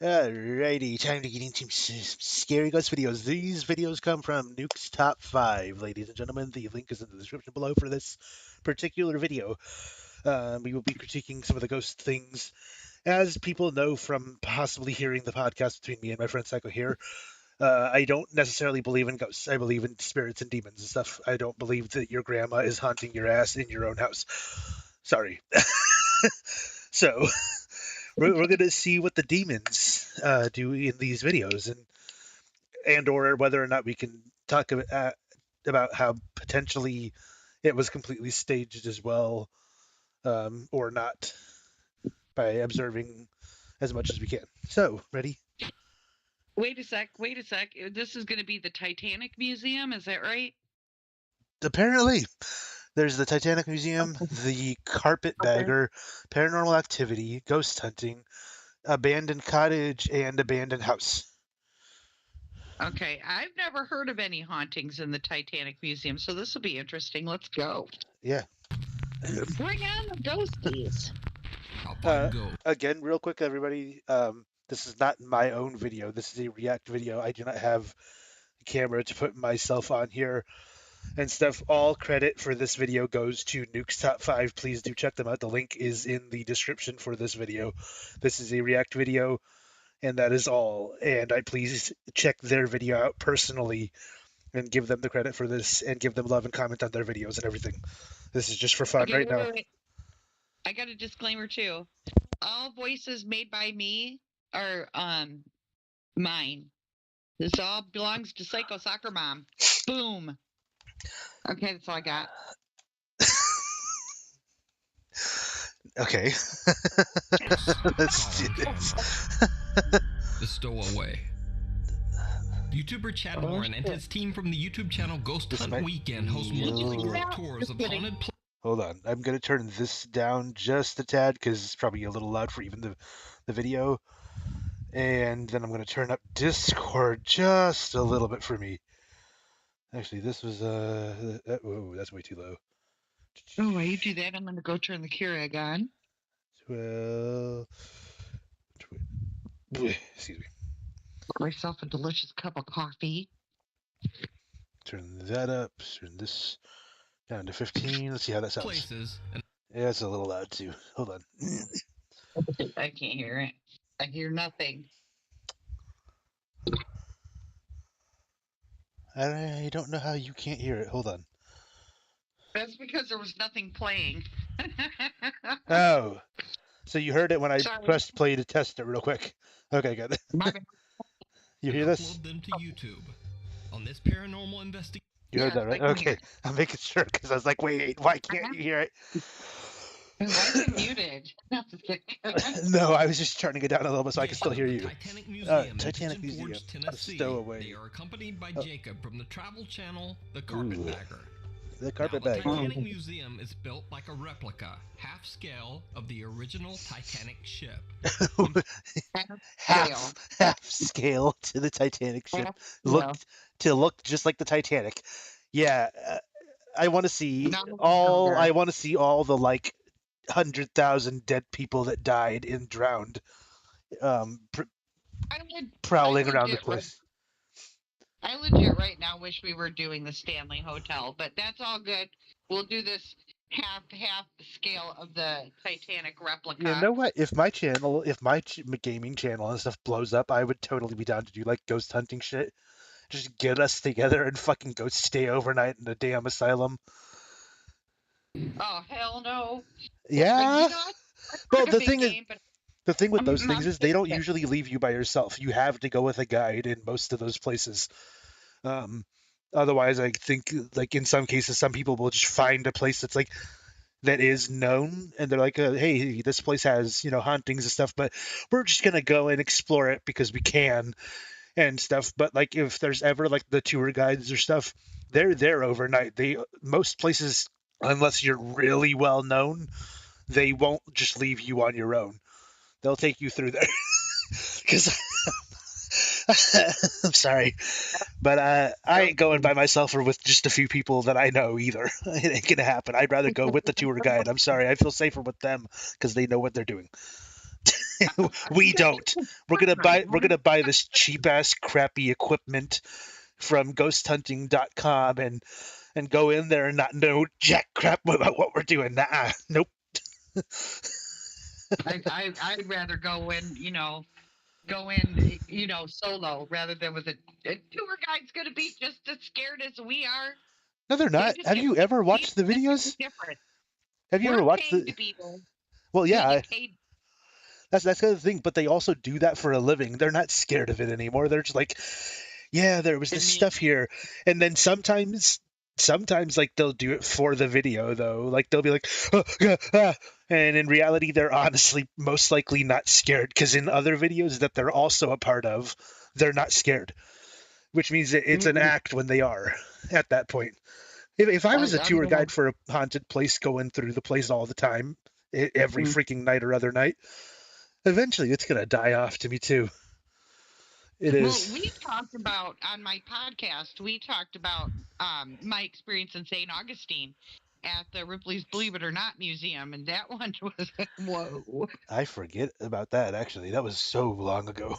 Alrighty, time to get into some scary ghost videos. These videos come from Nukes Top 5, ladies and gentlemen. The link is in the description below for this particular video. We will be critiquing some of the ghost things. As people know from possibly hearing the podcast between me and my friend Psycho here, I don't necessarily believe in ghosts. I believe in spirits and demons and stuff. I don't believe that your grandma is haunting your ass in your own house. Sorry. So, we're going to see what the demons do in these videos and or whether or not we can talk about how potentially it was completely staged as well, or not, by observing as much as we can. So, ready? Wait a sec. This is going to be the Titanic Museum, is that right? Apparently, there's the Titanic Museum, the Carpetbagger, Paranormal Activity, Ghost Hunting, Abandoned Cottage, and Abandoned House. Okay, I've never heard of any hauntings in the Titanic Museum, so this will be interesting. Let's go. Yeah. Bring on the ghosties. Again, real quick, everybody. This is not my own video. This is a react video. I do not have a camera to put myself on here and stuff. All credit for this video goes to Nukes Top 5. Please do check them out. The link is in the description for this video. This is a react video, and that is all. And I please check their video out personally and give them the credit for this and give them love and comment on their videos and everything. This is just for fun Okay, right now. wait. I got a disclaimer too. All voices made by me are mine. This all belongs to Psycho Soccer Mom. Boom. Okay, that's all I got. Okay. Let's do this. The Stowaway. YouTuber Chad Warren and his team from the YouTube channel Ghost Hunt Weekend host monthly group tours of haunted places. Hold on. I'm going to turn this down just a tad because it's probably a little loud for even the video. And then I'm going to turn up Discord just a little bit for me. Actually, this was, whoa, that's way too low. Oh, while you do that, I'm going to go turn the Keurig on. 12. Excuse me. Make myself a delicious cup of coffee. Turn that up. Turn this down to 15. Let's see how that sounds. Places. Yeah, it's a little loud too. Hold on. I can't hear it. I hear nothing. I don't know how you can't hear it. Hold on. That's because there was nothing playing. Oh, so you heard it when I pressed play to test it real quick. Okay, good. You hear this? Upload them to YouTube. On this paranormal investigation. You heard that, right? Okay, I'm making sure because I was like, wait, why can't you hear it? Why is it muted? No, I was just turning it down a little bit so I could still hear you. Titanic Museum, Titanic Museum, Tennessee. Stowaway. They are accompanied by Jacob from the travel channel, The Carpetbagger. The Carpetbagger. The Titanic Museum is built like a replica, half scale, of the original Titanic ship. half scale to the Titanic ship. Look just like the Titanic. Yeah, I want to see I want to see all the like 100,000 dead people that died and drowned, prowling around the place. I legit right now wish we were doing the Stanley Hotel, but that's all good. We'll do this half scale of the Titanic replica. You know what? If my gaming channel and stuff blows up, I would totally be down to do like ghost hunting shit. Just get us together and fucking go stay overnight in a damn asylum. Oh hell no! Yeah. Well, the thing with those things is they don't usually leave you by yourself. You have to go with a guide in most of those places. Otherwise, I think like in some cases, some people will just find a place that's like that is known, and they're like, "Hey, this place has hauntings and stuff, but we're just gonna go and explore it because we can." And stuff, but like if there's ever like the tour guides or stuff, they're there overnight. Most places, unless you're really well known, they won't just leave you on your own. They'll take you through there. Because I'm sorry, but I ain't going by myself or with just a few people that I know either. It ain't gonna happen. I'd rather go with the tour guide. I'm sorry, I feel safer with them because they know what they're doing. We don't. We're gonna buy this cheap ass crappy equipment from ghosthunting.com and go in there and not know jack crap about what we're doing. Nah, nope. I'd rather go in, solo rather than with a tour guide's going to be just as scared as we are. No, they're They not. just Have get you ever paid watched the significantly videos? different. Have you ever We're watched paying the? to be there. Well, They yeah, get paid. that's the other thing. But they also do that for a living. They're not scared of it anymore. They're just like, yeah, there was I this mean, stuff here, and then sometimes like they'll do it for the video though. Like they'll be like, oh, yeah, ah. And in reality, they're honestly most likely not scared because in other videos that they're also a part of, they're not scared, which means that it's an mm-mm. act when they are at that point. If I was a I'm tour gonna. guide for a haunted place going through the place all the time, every Mm. freaking night or other night, eventually it's gonna die off to me too. It Well, is. we talked about on my podcast. We talked about my experience in St. Augustine at the Ripley's Believe It or Not Museum, and that one was whoa. I forget about that actually. That was so long ago.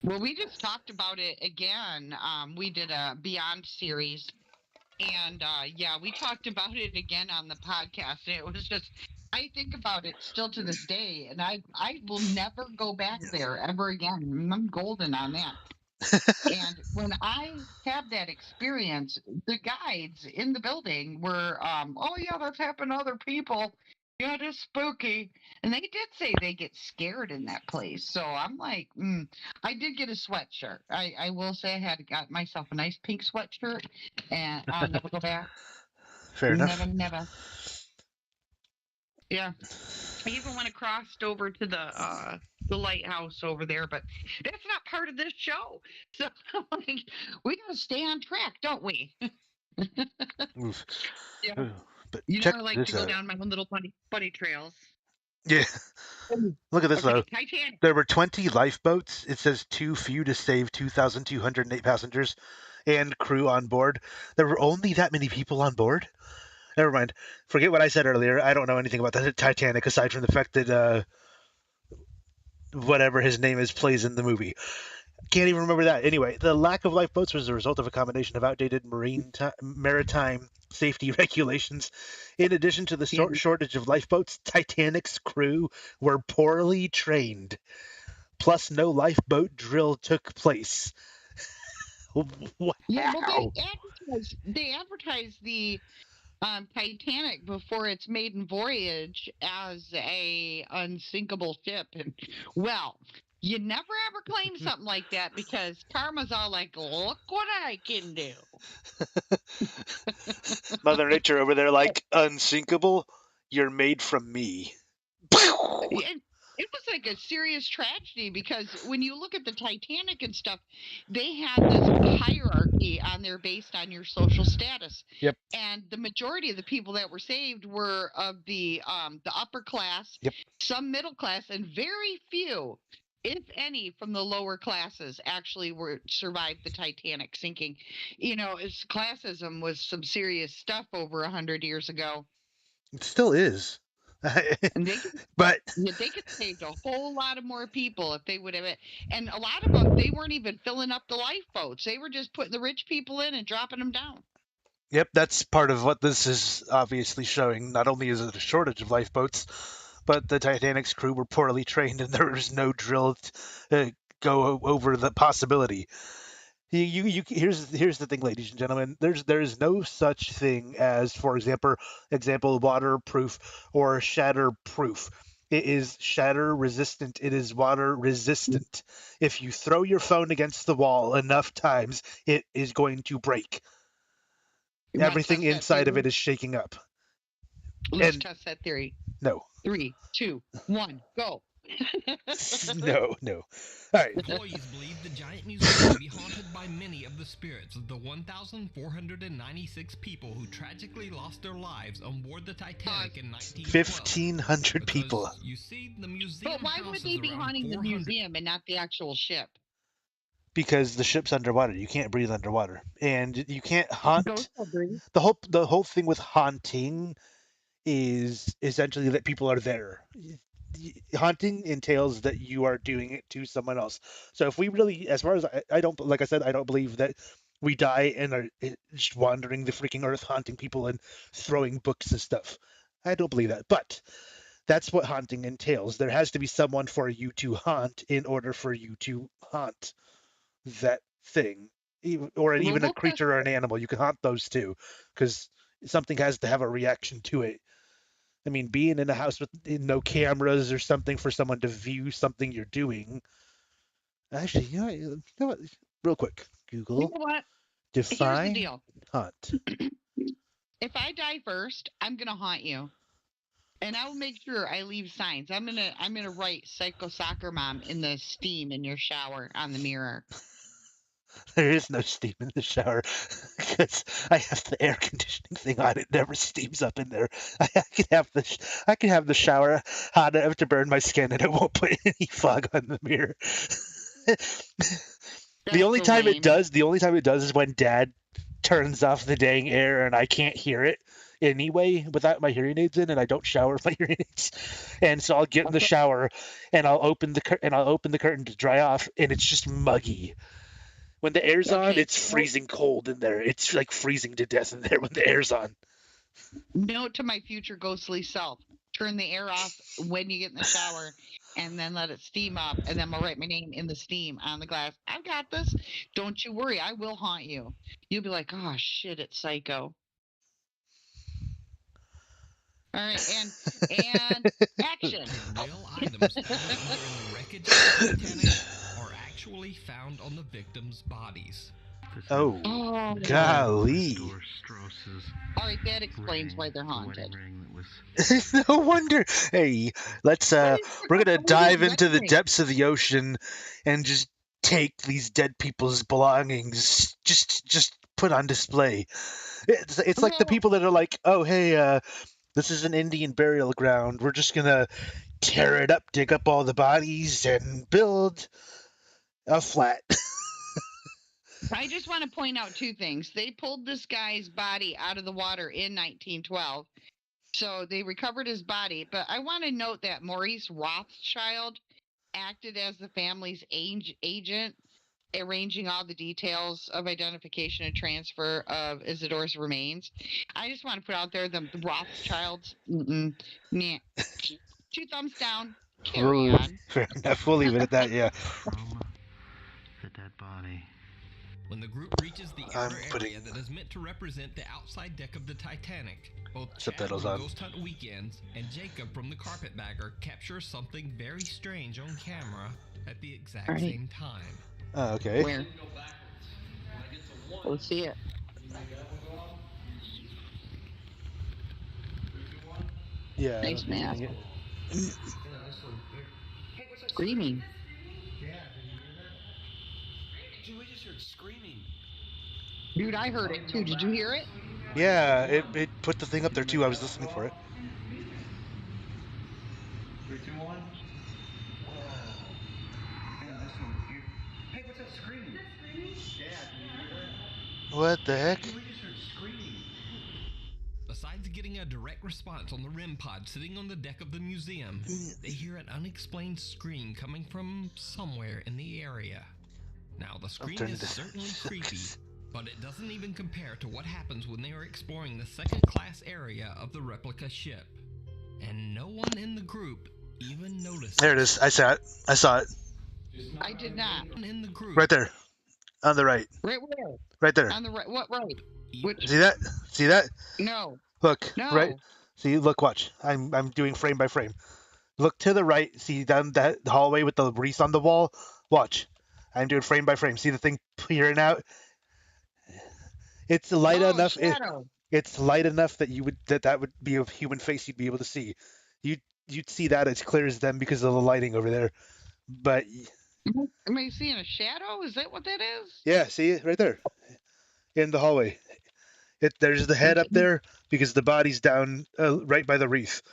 Well, we just talked about it again. We did a Beyond series, and yeah, we talked about it again on the podcast. And it was just, I think about it still to this day, and I will never go back there ever again. I'm golden on that. And when I had that experience, the guides in the building were, oh yeah, that's happened to other people. Yeah, it is spooky. And they did say they get scared in that place. So I'm like, I did get a sweatshirt. I will say I had got myself a nice pink sweatshirt, and I'll never go back. Fair Never, enough. never. Yeah. I even went crossed over to the lighthouse over there, but that's not part of this show. So like, we gotta stay on track, don't we? Oof. Yeah. Ooh. But You know, check I like to this go out. down my own little bunny trails. Yeah, look at this Okay, though. Titanic. There were 20 lifeboats. It says too few to save 2,208 passengers and crew on board. There were only that many people on board. Never mind. Forget what I said earlier. I don't know anything about the Titanic aside from the fact that whatever his name is plays in the movie. Can't even remember that. Anyway, the lack of lifeboats was a result of a combination of outdated maritime safety regulations. In addition to the Yeah. shortage of lifeboats, Titanic's crew were poorly trained. Plus, no lifeboat drill took place. Yeah, well, Wow. they advertise the Titanic before its maiden voyage as a unsinkable ship, and well, you never ever claim something like that because karma's all like, look what I can do. Mother Nature over there, like, unsinkable? You're made from me. It was like a serious tragedy because when you look at the Titanic and stuff, they had this hierarchy on there based on your social status. Yep. And the majority of the people that were saved were of the upper class, Yep. some middle class, and very few, if any, from the lower classes actually were survived the Titanic sinking. Classism was some serious stuff over 100 years ago, It still is. and they But yeah, they could saved a whole lot of more people if they would have. And a lot of them, they weren't even filling up the lifeboats. They were just putting the rich people in and dropping them down. yep, that's part of what this is obviously showing. Not only is it a shortage of lifeboats, but the Titanic's crew were poorly trained and there was no drill to go over the possibility. Here's the thing, ladies and gentlemen. There's no such thing as, for example, waterproof or shatterproof. It is shatter resistant. It is water resistant. If you throw your phone against the wall enough times, it is going to break. You want to Everything test that inside of theory? it is shaking up. Let's And test that theory. no, 3, 2, 1, go. no, no. All right. Employees believe the giant museum to be haunted by many of the spirits of the 1,496 people who tragically lost their lives on board the Titanic in 1912. 1,500 people. Because, you see, the museum But why would houses they be around haunting the 400 museum and not the actual ship? Because the ship's underwater. You can't breathe underwater, and you can't haunt. Ghost will breathe. The whole thing with haunting is essentially that people are there. haunting entails that you are doing it to someone else. So if we really, as far as I don't, like I said, I don't believe that we die and are just wandering the freaking earth, haunting people and throwing books and stuff. I don't believe that, but that's what haunting entails. There has to be someone for you to haunt in order for you to haunt that thing, or Well, even a we'll test creature or it. an animal. You can haunt those too, because something has to have a reaction to it. I mean, being in a house with no cameras or something for someone to view something you're doing. Actually, you know what? Real quick, You Google know what? Here's the define deal. haunt. If I die first, I'm gonna haunt you. And I will make sure I leave signs. I'm gonna write psycho soccer mom in the steam in your shower on the mirror. There is no steam in the shower because I have the air conditioning thing on. It never steams up in there. I can have the shower hot enough to burn my skin, and it won't put any fog on the mirror. The That's only so time it lame. does, the only time it does is when Dad turns off the dang air and I can't hear it anyway without my hearing aids in, and I don't shower with my hearing aids. And so I'll get in the Okay. shower and I'll open the curtain to dry off, and it's just muggy. When the air's on, Okay. it's freezing cold in there. It's like freezing to death in there when the air's on. Note to my future ghostly self: turn the air off when you get in the shower, and then let it steam up. And then I'll write my name in the steam on the glass. I've got this. Don't you worry. I will haunt you. You'll be like, oh shit, it's psycho. All right, and action. Real items found either in the wreckage of the Titanic or actually found on the victims' bodies. Oh, Oh, golly. all right. That explains why they're haunted. No wonder. Hey, let's What is we're the gonna lady dive into the wedding ring? depths of the ocean and just take these dead people's belongings, just put on display. It's like the Well, people that are like, oh hey, this is an Indian burial ground. We're just gonna tear it up, dig up all the bodies, and build a flat. I just want to point out two things. They pulled this guy's body out of the water in 1912. So they recovered his body. But I want to note that Maurice Rothschild acted as the family's agent, arranging all the details of identification and transfer of Isidore's remains. I just want to put out there the Rothschilds. Nah. Two thumbs down. Carry on. Fair enough. We'll leave it at that. Yeah. From the dead body. When the group reaches the I'm outer putting area that is meant to represent the outside deck of the Titanic, both Chad subtitles from on. Ghost Hunt Weekends and Jacob from the Carpetbagger capture something very strange on camera at the exact Right. same time. Oh, okay. Where? Let's see it. Yeah. Nice mask. Screaming. Dude, we just heard screaming. Dude, I heard it too. Did you hear it? Yeah, it put the thing up there too. I was listening for it. 3, 2, 1. Hey, what's that screaming? Yeah, can you hear that? What the heck? Dude, we just heard screaming. Besides getting a direct response on the REM pod sitting on the deck of the museum, they hear an unexplained scream coming from somewhere in the area. Now, the scream turning is this- certainly creepy, but it doesn't even compare to what happens when they are exploring the second class area of the replica ship. And no one in the group even notices. There it is. I saw it. I saw it. I did not. No one in the group Right there. On the right. Right where? Right there. On the right. What right? Which? See that? See that? No. Look. No. Right. See, look, watch. I'm doing frame by frame. Look to the right. See down that hallway with the wreath on the wall? Watch. I'm doing frame by frame. See the thing peering out? It's light Oh, enough. shadow. It's light enough that you would that would be a human face you'd be able to see. You'd see that as clear as them because of the lighting over there. But Am I seeing a shadow? Is that what that is? yeah, see it right there in the hallway. There's the head up there because the body's down right by the wreath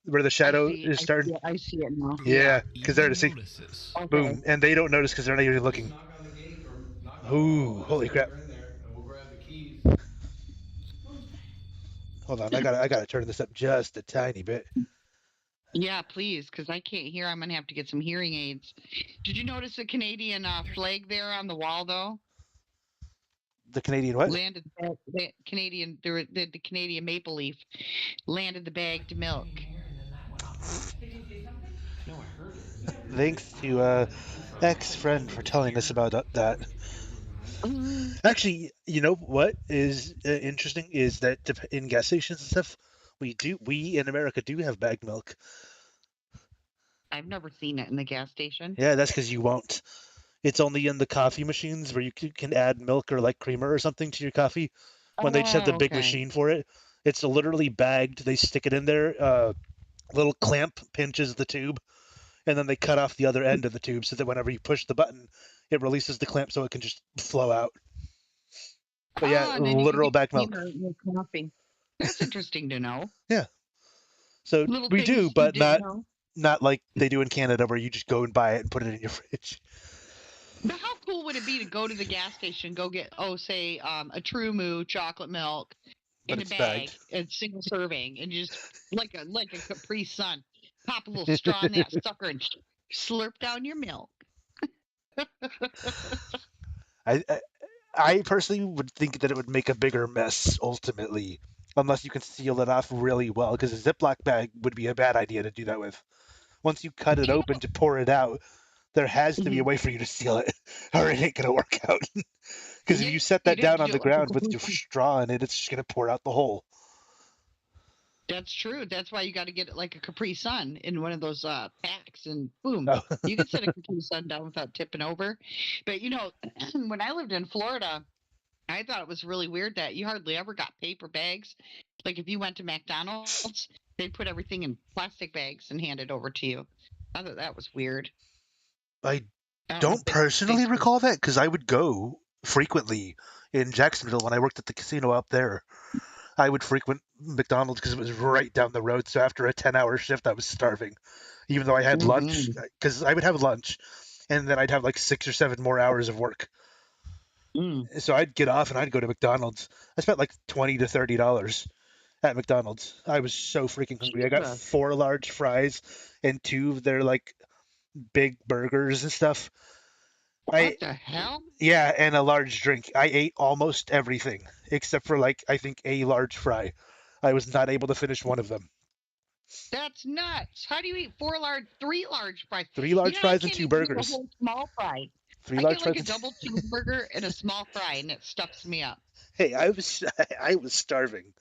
where the shadow is starting. I see it now. Yeah, because there to see. notices. Okay. Boom, and they don't notice because they're not even looking. Knock on the gate or knock on Ooh, holy crap! in there and we'll grab the keys. Hold on, I gotta turn this up just a tiny bit. Yeah, please, because I can't hear. I'm gonna have to get some hearing aids. Did you notice the Canadian flag there on the wall, though? The Canadian what? Landed the Canadian, the Canadian maple leaf landed the bagged milk. No, I heard it. Thanks to ex-friend for telling us about that. Mm, Actually, you know what is interesting is that in gas stations and stuff, we in America do have bagged milk. I've never seen it in the gas station. Yeah, that's because you won't. It's only in the coffee machines where you can add milk or like creamer or something to your coffee when they just have the Oh, big okay. machine for it. It's literally bagged. They stick it in there. Little clamp pinches the tube, and then they cut off the other end of the tube so that whenever you push the button, it releases the clamp so it can just flow out. But yeah, Oh, and then you can literal get bagged milk. creamer with coffee. That's interesting to know. Yeah. So Little we do, things you but didn't not know. not like they do in Canada where you just go and buy it and put it in your fridge. But how cool would it be to go to the gas station, go get, oh, say, a True Moo chocolate milk But in a it's bagged. bag, a single serving, and just like a Capri Sun, pop a little straw in that sucker and slurp down your milk. I I personally would think that it would make a bigger mess ultimately, unless you can seal it off really well. Because a Ziploc bag would be a bad idea to do that with. Once you cut it You open to pour it out, there has to be a know, way for you to seal it, or it ain't gonna work out. Because if yeah, you set that you'd have down to on do the it like a ground with Capri your Sun. straw in it, it's just gonna pour out the hole. That's true. That's why you got to get it like a Capri Sun in one of those packs, and boom, Oh. you can set a Capri Sun down without tipping over. But when I lived in Florida, I thought it was really weird that you hardly ever got paper bags. Like if you went to McDonald's, they'd put everything in plastic bags and hand it over to you. I thought that was weird. I I don't know if don't they personally switched. recall that because I would go frequently in Jacksonville when I worked at the casino up there. I would frequent McDonald's because it was right down the road. So after a 10-hour shift, I was starving, even though I had lunch. Mm-hmm. Because I would have lunch, and then I'd have like 6 or 7 more hours of work. Mm. So I'd get off and I'd go to McDonald's. I spent like $20 to $30 at McDonald's. I was so freaking hungry. I got Jesus, 4 large fries and two of their like big burgers and stuff. I what the hell? Yeah, and a large drink. I ate almost everything except for like I think a large fry. I was not able to finish one of them. That's nuts. How do you eat three large fries? Three You large know, I fries and can't two even eat a burgers. whole small fry. Three I large get like fries a and double cheeseburger and a small fry, and it stuffs me up. Hey, I was starving.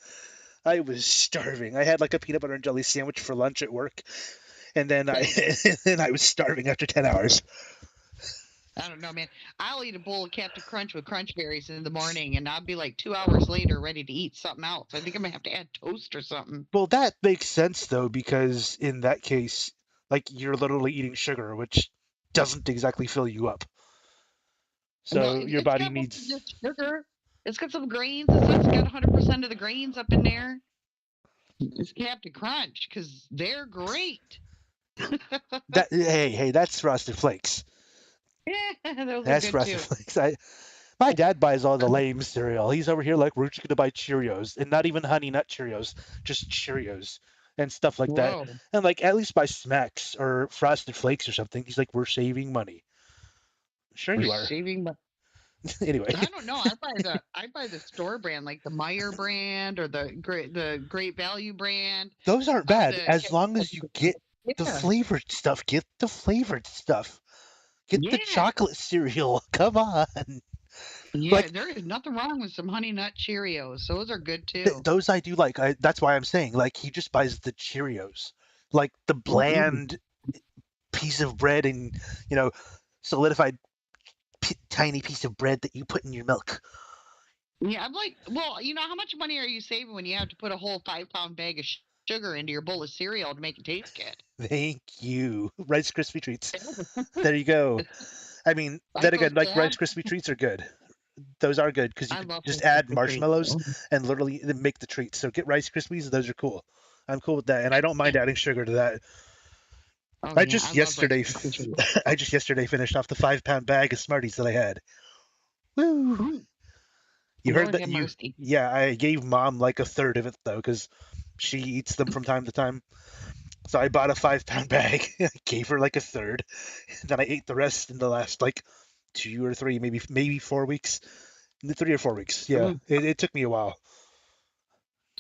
I was starving. I had like a peanut butter and jelly sandwich for lunch at work, and then I Ugh. and then I was starving after 10 hours. I don't know, man. I'll eat a bowl of Captain Crunch with crunch berries in the morning, and I'll be like 2 hours later ready to eat something else. I think I'm gonna have to add toast or something. Well, that makes sense though because in that case, like you're literally eating sugar, which doesn't exactly fill you up. Well, So your it's body got more than needs just sugar. It's got some grains. It's got 100% of the grains up in there. It's Captain Crunch because they're great. that. Hey, that's Frosted Flakes. Yeah, those are That's good Frosted too. Flakes. My dad buys all the lame cereal. He's over here like we're just gonna buy Cheerios and not even Honey Nut Cheerios, just Cheerios and stuff like that. Whoa, And like at least buy Smacks or Frosted Flakes or something. He's like, we're saving money. Sure you are. receiving. Anyway, I don't know. I buy the store brand, like the Meyer brand or the Great Value brand. those aren't bad The as long as you get the yeah, flavored stuff. Get the flavored stuff. Get the yeah, chocolate cereal. Come on. yeah. Like There is nothing wrong with some Honey Nut Cheerios. Those are good too. those I do like. That's why I'm saying like he just buys the Cheerios, like the Mm-mm. bland piece of bread and you know solidified tiny piece of bread that you put in your milk. Yeah, I'm like, well, how much money are you saving when you have to put a whole 5 pound bag of sugar into your bowl of cereal to make it taste good? Thank you. Rice Krispie treats. There you go. I mean, I then feel again, like sad. Rice Krispie treats are good. Those are good because you I could love just Rice add Krispie treats. marshmallows and literally make the treats. So get Rice Krispies; those are cool. I'm cool with that, and I don't mind adding sugar to that. Oh I yeah, I just love Rice yesterday, Krispie treats. I just yesterday finished off the 5 pound bag of Smarties that I had. Woo! Mm, You heard Lord that? have mercy. Yeah, I gave mom like a third of it though, because she eats them from time to time. So I bought a 5-pound bag. I gave her like a third. Then I ate the rest in the last like 2 or 3, maybe 4 weeks. 3 or 4 weeks. Yeah, Mm. it took me a while.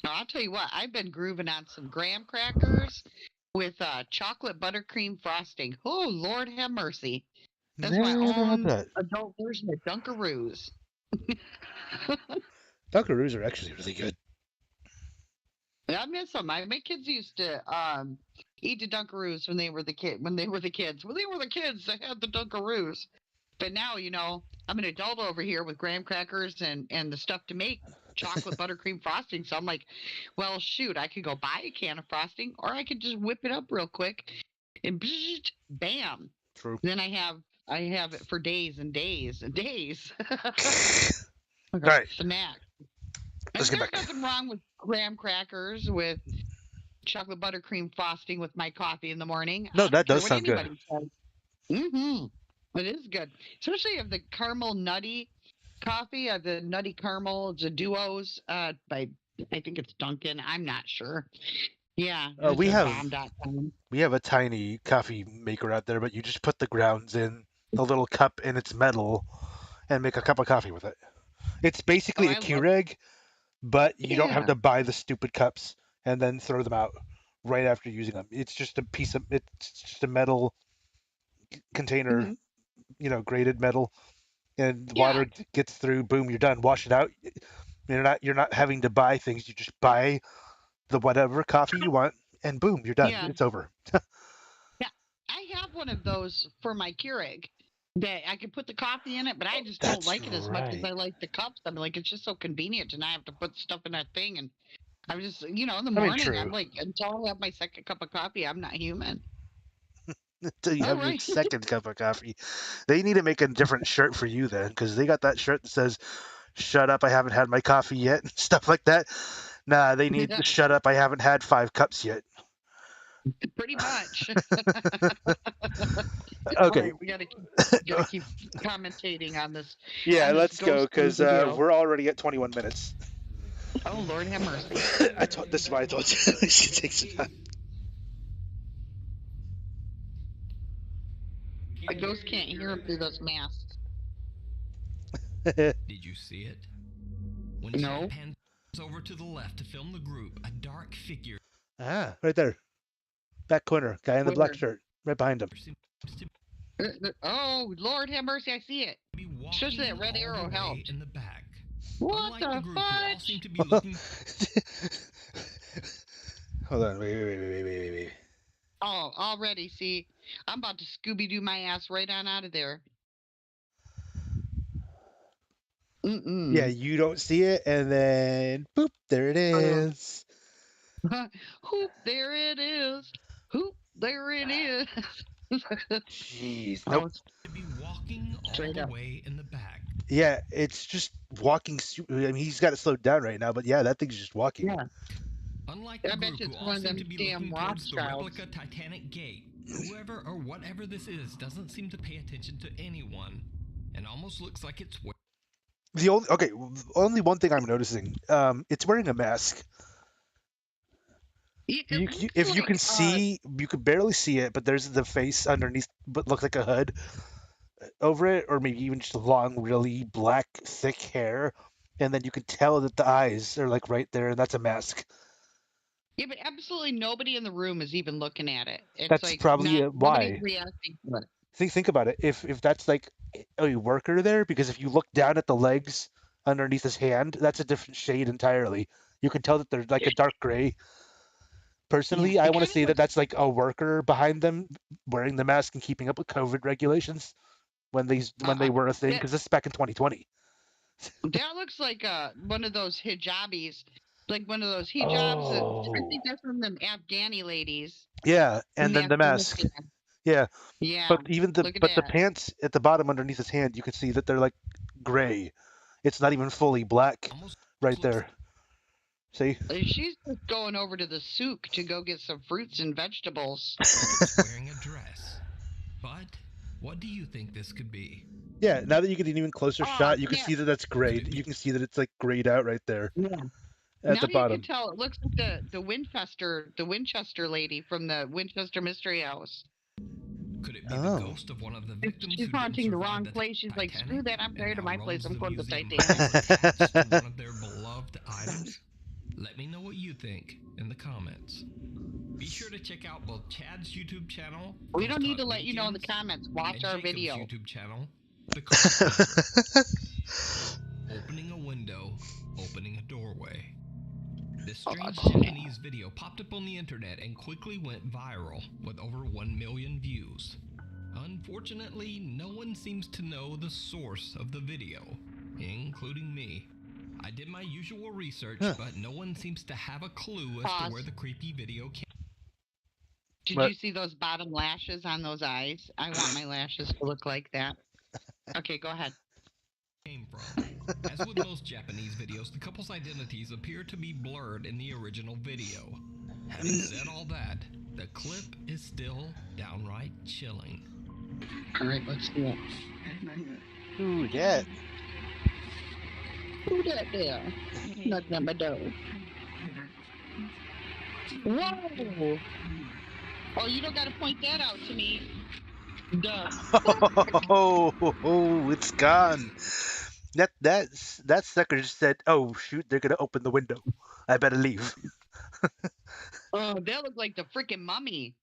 I'll tell you what, I've been grooving on some graham crackers with chocolate buttercream frosting. Oh, Lord have mercy. That's my Never had own that. adult version of Dunkaroos. Dunkaroos are actually really good. I miss them. My kids used to eat the Dunkaroos when they were the kids. When they were the kids, they had the Dunkaroos. But now, I'm an adult over here with graham crackers and the stuff to make chocolate buttercream frosting. So I'm like, well, shoot, I could go buy a can of frosting, or I could just whip it up real quick and bam. True. Then I have it for days and days and days. All Like a right, snack. let's And get there's back. nothing wrong with graham crackers with chocolate buttercream frosting with my coffee in the morning. No, I don't that care does what sound good. anybody says. Mm-hmm. It is good, especially if the caramel nutty coffee, the nutty caramel, the duos. By I think it's Dunkin'. I'm not sure. Yeah, it's We a have bomb.com. we have a tiny coffee maker out there, but you just put the grounds in a little cup and it's metal, and make a cup of coffee with it. It's Oh, basically a I love. Keurig, but you don't have Yeah. to buy the stupid cups and then throw them out right after using them. It's just a metal container, Mhm. grated metal, and Yeah. water gets through. Boom, you're done. Wash it out. You're not having to buy things. You just buy the whatever coffee you want, and boom, you're done. Yeah. It's over. Yeah. I have one of those for my Keurig that I can put the coffee in it, but I just don't That's like it as much as right. I like the cups. I'm like, it's just so convenient to not have to put stuff in that thing. And I'm just, in the I mean, morning, I'm true. like, until I have my second cup of coffee, I'm not human. Until you All have your right. second cup of coffee, they need to make a different shirt for you then, because they got that shirt that says "Shut up, I haven't had my coffee yet" and stuff like that. Nah, they need the "Shut up, I haven't had 5 cups yet." Pretty much. All Okay. right, we gotta keep commentating on this Yeah, let's go ghosting because video. we're already at 21 minutes. Oh Lord have mercy. This is why I told you we should take some time. A ghost can't hear him through those masks. Did you see it? When No. Chad pans over to the left to film the group, a dark figure Right there, back corner, guy in the black Where? shirt, right behind him. seems to Oh Lord have mercy, I see it. be walking Especially that red all arrow the way helped. in the back. What Unlike the the group, who all fudge? seem to be looking Hold on, wait. Oh, already. See, I'm about to Scooby Doo my ass right on out of there. Yeah, Mm-mm. you don't see it, and then boop, there it Oh. is. Hoop, there it is. Hoop, there it is. Jeez, Oh, nope. it's to be walking all straight the up. way in the back. Yeah, it's just walking. I mean, he's got it slowed down right now, but yeah, that thing's just walking. Yeah. Unlike I the bet group, you who it's all one of seem them to be damn looking towards the Rothschilds. replica Titanic gate, whoever or whatever this is doesn't seem to pay attention to anyone, and almost looks like it's Only one thing I'm noticing. It's wearing a mask. It looks If you like can see, you can barely see it, but there's the face underneath, but looks like a hood over it, or maybe even just long, really black, thick hair, and then you can tell that the eyes are like right there, and that's a mask. yeah, but absolutely nobody in the room is even looking at it. It's That's like probably not nobody's why. reacting to it. Think about it. If that's like a worker there, because if you look down at the legs underneath his hand, that's a different shade entirely. You can tell that they're like a dark gray. Yeah, Personally, I it want kind to of say that looks. that's like a worker behind them wearing the mask and keeping up with COVID regulations when they Uh, were a thing, that because this is back in 2020. that looks like one of those hijabis, like one of those hijabs that I Oh. think that's from them Afghani ladies Yeah, and from then the mask. Afghanistan. Yeah, Yeah, but the look at pants at the bottom underneath his hand, you can see that they're like gray. It's not even fully black almost right looks there. See? that. She's just going over to the souk to go get some fruits and vegetables. like it's wearing a dress. But what do you think this could be? Yeah, now that you get an even closer Oh, shot, you can yeah, see that that's grayed. You can see that it's like grayed out right there. yeah. at Now the you can bottom. tell it looks like the Winchester lady from the Winchester Mystery House. Could it be the Oh. ghost of one of the victims She's who didn't haunting the survive wrong the place. She's like, screw Titanic that, I'm and tired of now my place. roams I'm the going to the museum Titanic. looking for attached to one of their beloved items? Let me know what you think in the comments. Be sure to check out both Chad's YouTube channel, We don't Ghost need to Hunt let you know in the Weekends, comments. Watch and our Jacob's video. YouTube channel, The Crypt Keeper. Opening a window, opening a doorway. This strange Japanese video popped up on the internet and quickly went viral with over 1 million views. Unfortunately, no one seems to know the source of the video, including me. I did my usual research, but no one seems to have a clue as to where the creepy video came Did What? you see those bottom lashes on those eyes? I want my lashes to look like that. Okay, go ahead. from. As with most Japanese videos, the couple's identities appear to be blurred in the original video. Having said all that, the clip is still downright chilling. All right, let's do it. Who that? Who that there? Knocking at my door. Whoa! Oh, you don't got to point that out to me. Duh. Oh, it's gone. That sucker just said, "Oh shoot, they're gonna open the window. I better leave." Oh, that looked like the freaking mummy.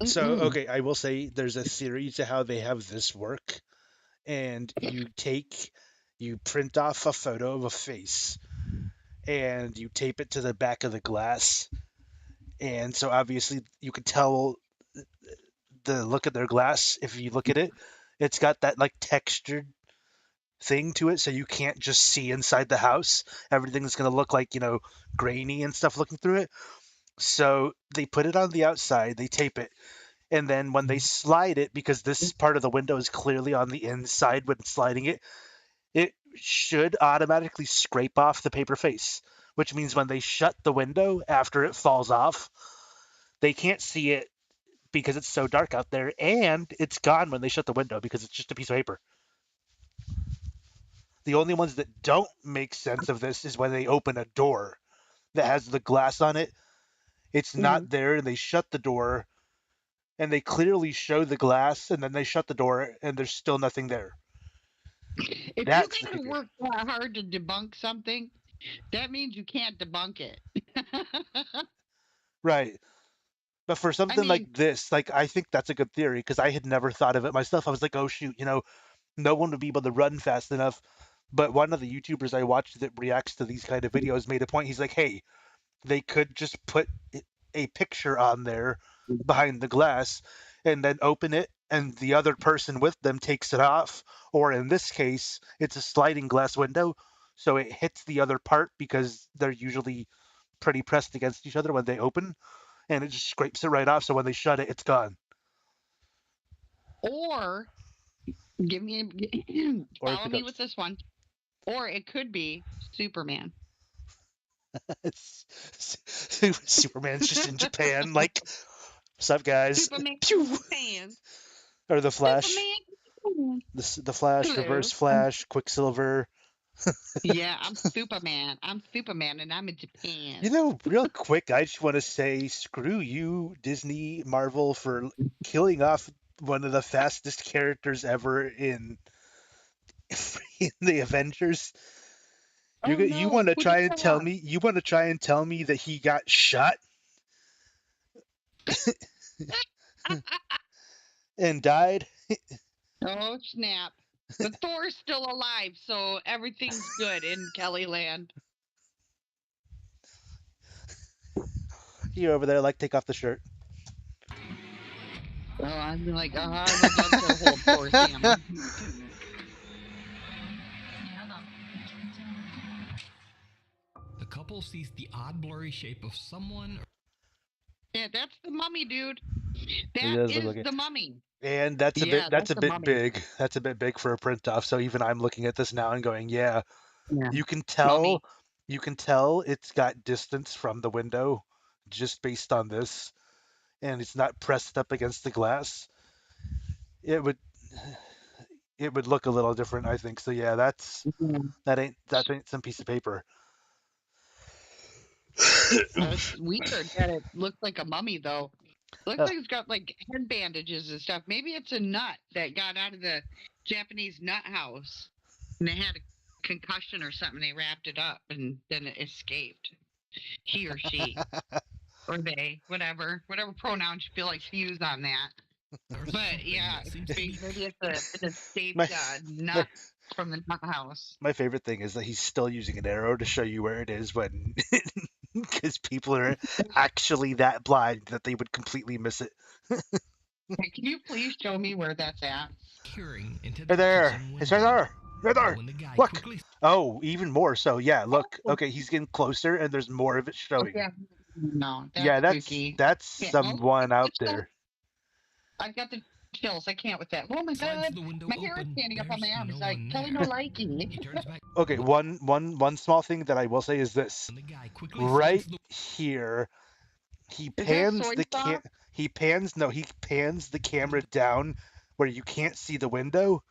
So, Mm-mm. okay, I will say there's a theory to how they have this work, and you print off a photo of a face, and you tape it to the back of the glass, and so obviously you can tell the look at their glass. If you look at it, it's got that like textured thing to it, so you can't just see inside the house. Everything's gonna look like, grainy and stuff looking through it. So they put it on the outside, they tape it, and then when they slide it, because this part of the window is clearly on the inside when sliding it, it should automatically scrape off the paper face, which means when they shut the window after it falls off, they can't see it because it's so dark out there, and it's gone when they shut the window because it's just a piece of paper. The only ones that don't make sense of this is when they open a door that has the glass on it. It's not there, and they shut the door, and they clearly show the glass, and then they shut the door, and there's still nothing there. If you That's the gotta kicker. work that hard to debunk something, that means you can't debunk it. Right. But for something like mean- this, like I think that's a good theory because I had never thought of it myself. I was like, oh shoot, no one would be able to run fast enough. But one of the YouTubers I watched that reacts to these kind of videos made a point. He's like, hey, they could just put a picture on there behind the glass and then open it, and the other person with them takes it off. Or in this case, it's a sliding glass window, so it hits the other part because they're usually pretty pressed against each other when they open, and it just scrapes it right off. So when they shut it, it's gone. Or give me Or follow me with this one. Or it could be Superman. it's Superman's just in Japan, like, what's up, guys? Superman Pew! fans. Or the Flash, Superman. the Flash, Hello. Reverse Flash, Quicksilver. Yeah, I'm Superman. I'm Superman, and I'm in Japan. Real quick, I just want to say screw you, Disney, Marvel, for killing off one of the fastest characters ever in the Avengers. You want to Who try just and fell tell off? me? You want to try and tell me that he got shot and died? Oh snap! But Thor's still alive, so everything's good in Kellyland. You over there, like, take off the shirt. Oh, I'm like, I would love to hold Thor's hammer. The couple sees the odd blurry shape of someone. Yeah, that's the mummy, dude. That does look is like it. the mummy. And that's a Yeah, bit that's that's a the bit mummy. big. That's a bit big for a print off. So even I'm looking at this now and going, yeah. Yeah. You can Mummy. tell it's got distance from the window just based on this. and it's not pressed up against the glass, it would look a little different, I think. So yeah, that ain't some piece of paper. It's weird that it looks like a mummy, though. Looks Uh, like it's got like head bandages and stuff. Maybe it's a nut that got out of the Japanese nut house and it had a concussion or something. They wrapped it up and then it escaped. He or she or they, whatever pronouns you feel like to use on that. There's But something yeah, that seems to be maybe it's an my escaped my nut from the nut house. my favorite thing is that he's still using an arrow to show you where it is when because people are actually that blind that they would completely miss it. Hey, can you please show me where that's at? peering into Right the there. kitchen It's right window. there. Right But there. when the guy Look. quickly Oh, even more so. Yeah, look. Oh, Okay, he's getting closer and there's more of it showing. yeah. No, Yeah, that's spooky. that's Yeah, someone out there. I've got the chills. I can't with that. Oh my slides god, the window my hair is open, standing up on there's my arms. no Like one Kelly there. no He likey. turns back Okay, one small thing that I will say is this. when the guy quickly Right finds the here, he Is that pans soy the sauce? he pans the camera down where you can't see the window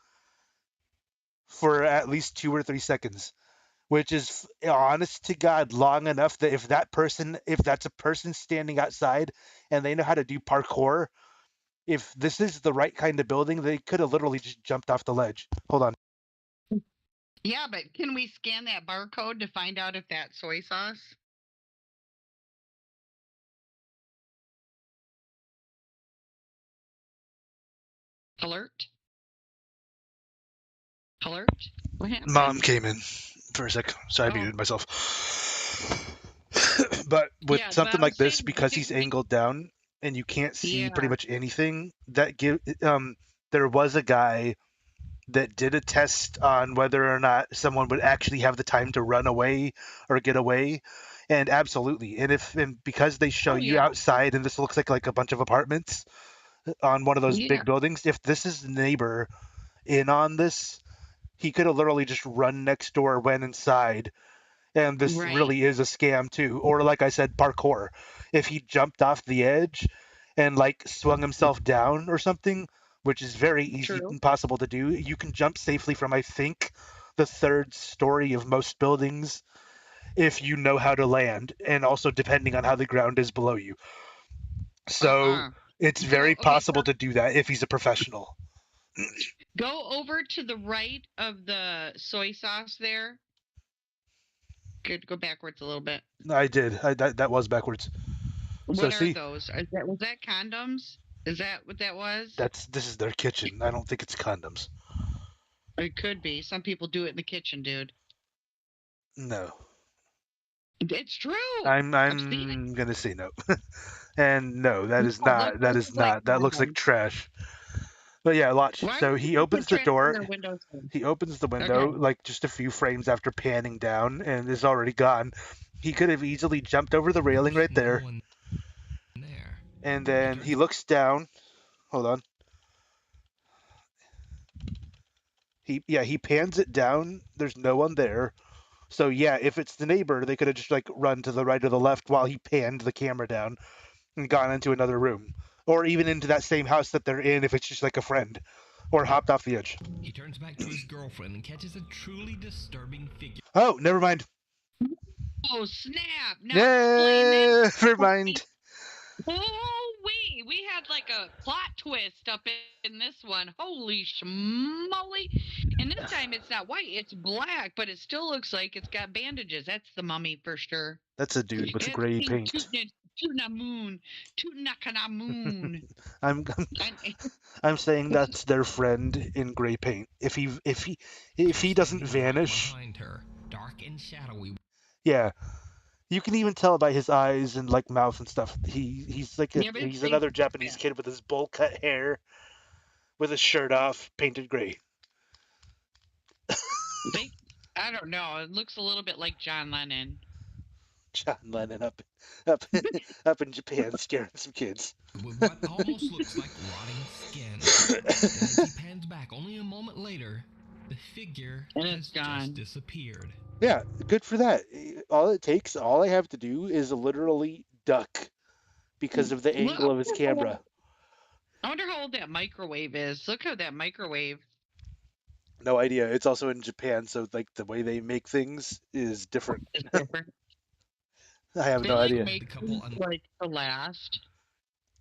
for at least 2 or 3 seconds, which is honest to God long enough that if that's a person standing outside and they know how to do parkour, if this is the right kind of building, they could have literally just jumped off the ledge. Hold on. Yeah, but can we scan that barcode to find out if that's soy sauce? Alert? Alert? What happened? Mom came in for a sec, so I Oh, muted myself. But with yeah, but something I was like this, saying, because he's angled down and you can't see pretty yeah, much anything, there was a guy that did a test on whether or not someone would actually have the time to run away or get away. And absolutely. And because they show oh you yeah, outside and this looks like a bunch of apartments on one of those yeah, big buildings, if this is the neighbor in on this, he could have literally just run next door, went inside, and this right, really is a scam too. Or like I said, parkour. If he jumped off the edge and like swung himself down or something, which is very easy true. and possible to do, you can jump safely from I think the third story of most buildings if you know how to land, and also depending on how the ground is below you. So Uh-uh. it's Go very okay, possible to do that if he's a professional. go over to the right of the soy sauce there. Good, go backwards a little bit. I did. That was backwards. So What are see, those? Was that condoms? Is that what that was? this is their kitchen. I don't think it's condoms. It could be. Some people do it in the kitchen, dude. No. It's true. I've seen it. I'm gonna say no. And no, that is No, those not. That is look like not. That looks like condoms. trash. But yeah, watch. Why So would he people put opens the trash on door. their windows? He opens the Okay. window like just a few frames after panning down and is already gone. He could have easily jumped over the railing right no there. one there. And then he looks down. Hold on. He pans it down. There's no one there. So yeah, if it's the neighbor, they could have just like run to the right or the left while he panned the camera down and gone into another room, or even into that same house that they're in if it's just like a friend, or hopped off the edge. He turns back to his girlfriend and catches a truly disturbing figure. Oh, never mind. Oh snap! Now explain that. Never mind. Oh wait, we had like a plot twist up in this one. Holy schmoly! And this time it's not white; it's black, but it still looks like it's got bandages. That's the mummy for sure. That's a dude with It's gray King paint. Tutankhamun. I'm I'm saying that's their friend in gray paint. If he doesn't Standing right vanish, behind her, dark and shadowy. yeah, you can even tell by his eyes and like mouth and stuff. Yeah, but it's He's safe. another Japanese kid with his bowl cut hair, with his shirt off, painted gray. I don't know. It looks a little bit like John Lennon. John Lennon up in Japan scaring some kids. With what almost looks like rotting skin. And as he pans back only a moment later, the figure And has it's gone. just disappeared. Yeah, good for that. All I have to do is literally duck because of the angle of his camera. I wonder how old that microwave is. Look how that microwave. No idea. It's also in Japan, so like the way they make things is different. Is different. I have They no like idea. make things like to last.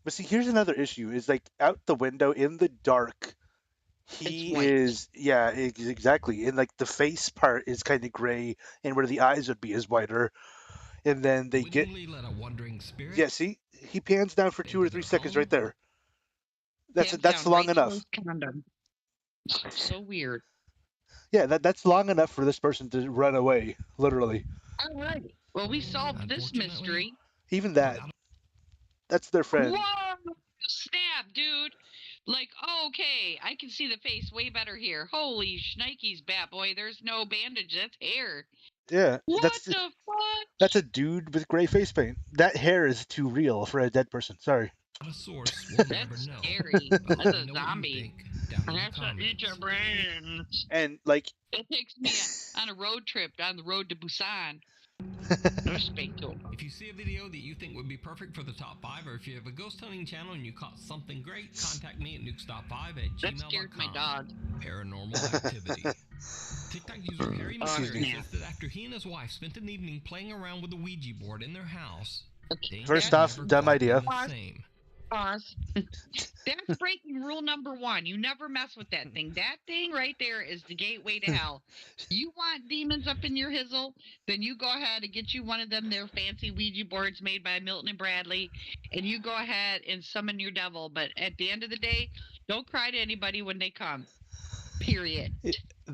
But see, here's another issue: is like out the window in the dark, he white. is exactly, and like the face part is kind of gray, and where the eyes would be is whiter, and then they get Wittingly let a wandering spirit. yeah. See, he pans down for 2 or into 3 their seconds home. right there. That's Hands that's down, long right to enough. his condom. So weird. Yeah, that's long enough for this person to run away, literally. All right. Well, we solved this Unfortunately, mystery. Even that, without that's their friend. Whoa! Snap, dude. Like, okay, I can see the face way better here. Holy shnikes, bat boy. There's no bandage. That's hair. Yeah, What that's the fuck? that's a dude with gray face paint. That hair is too real for a dead person. Sorry. a source, we'll never That's know. scary. But That's let a me know what you zombie. think down in the That's what eat your comments. brains. And like, It takes me on a road trip down the road to Busan. No speak to him. If you see a video that you think would be perfect for the top 5, or if you have a ghost hunting channel and you caught something great, contact me at nukes.5@gmail.com. That scared my dog. Paranormal activity. TikTok user Harry Excuse Mystery me. says that after he and his wife spent an evening playing around with a Ouija board in their house, they First never off, dumb quite idea. been the same. Pause. That's breaking rule number 1. You never mess with that thing. That thing right there is the gateway to hell. You want demons up in your hizzle? Then you go ahead and get you one of them their fancy Ouija boards made by Milton and Bradley, and you go ahead and summon your devil. But at the end of the day, don't cry to anybody when they come. Period.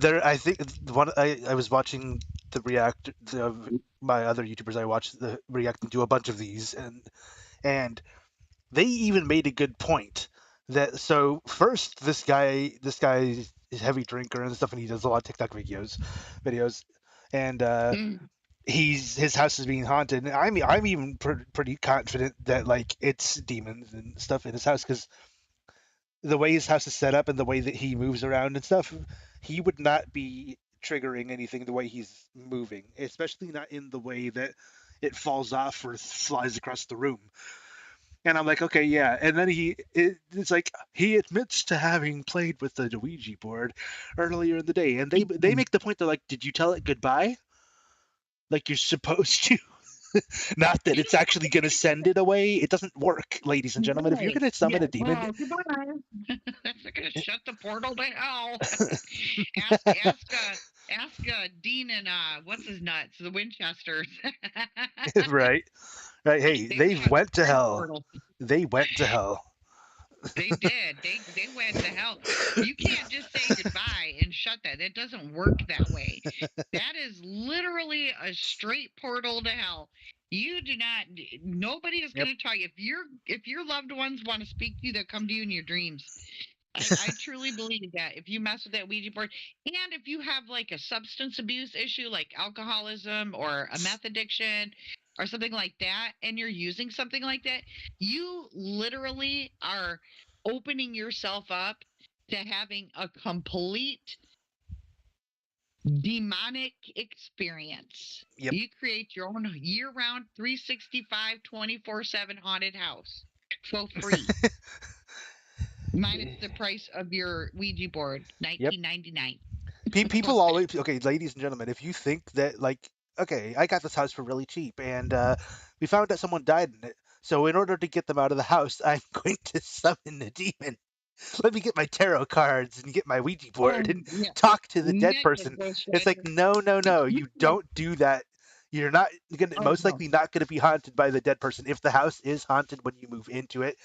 I think one. I was watching the react of my other YouTubers. I watched the reacting to a bunch of these, and they even made a good point that so first this guy is a heavy drinker and stuff, and he does a lot of TikTok videos, and his house is being haunted. And I'm even pretty confident that like it's demons and stuff in his house because the way his house is set up and the way that he moves around and stuff, he would not be triggering anything the way he's moving, especially not in the way that it falls off or flies across the room. And I'm like, okay, yeah. And then it's like he admits to having played with the Ouija board earlier in the day, and they make the point, they're like, did you tell it goodbye? Like you're supposed to. Not that it's actually going to send it away. It doesn't work, ladies and gentlemen. If you're going to summon a demon, Well, goodbye. That's not gonna shut the portal to hell. ask Dean and what's his nuts, the Winchesters. right? Right. Hey, They they shut went to the hell. portal. They went to hell. They did. They went to hell. You can't just say goodbye and shut that. That doesn't work that way. That is literally a straight portal to hell. You do not. Nobody is going to talk. If your loved ones want to speak to you, they'll come to you in your dreams. I truly believe that if you mess with that Ouija board, and if you have like a substance abuse issue, like alcoholism or a meth addiction or something like that, and you're using something like that, you literally are opening yourself up to having a complete demonic experience. Yep. You create your own year-round 365 24/7 haunted house for free. Minus the price of your Ouija board, $19.99. People always, okay, ladies and gentlemen, if you think that like, okay, I got this house for really cheap, and we found out someone died in it. So in order to get them out of the house, I'm going to summon a demon. Let me get my tarot cards and get my Ouija board and talk to the dead person. It's like, no, you don't do that. You're not gonna, most likely not going to be haunted by the dead person. If the house is haunted when you move into it,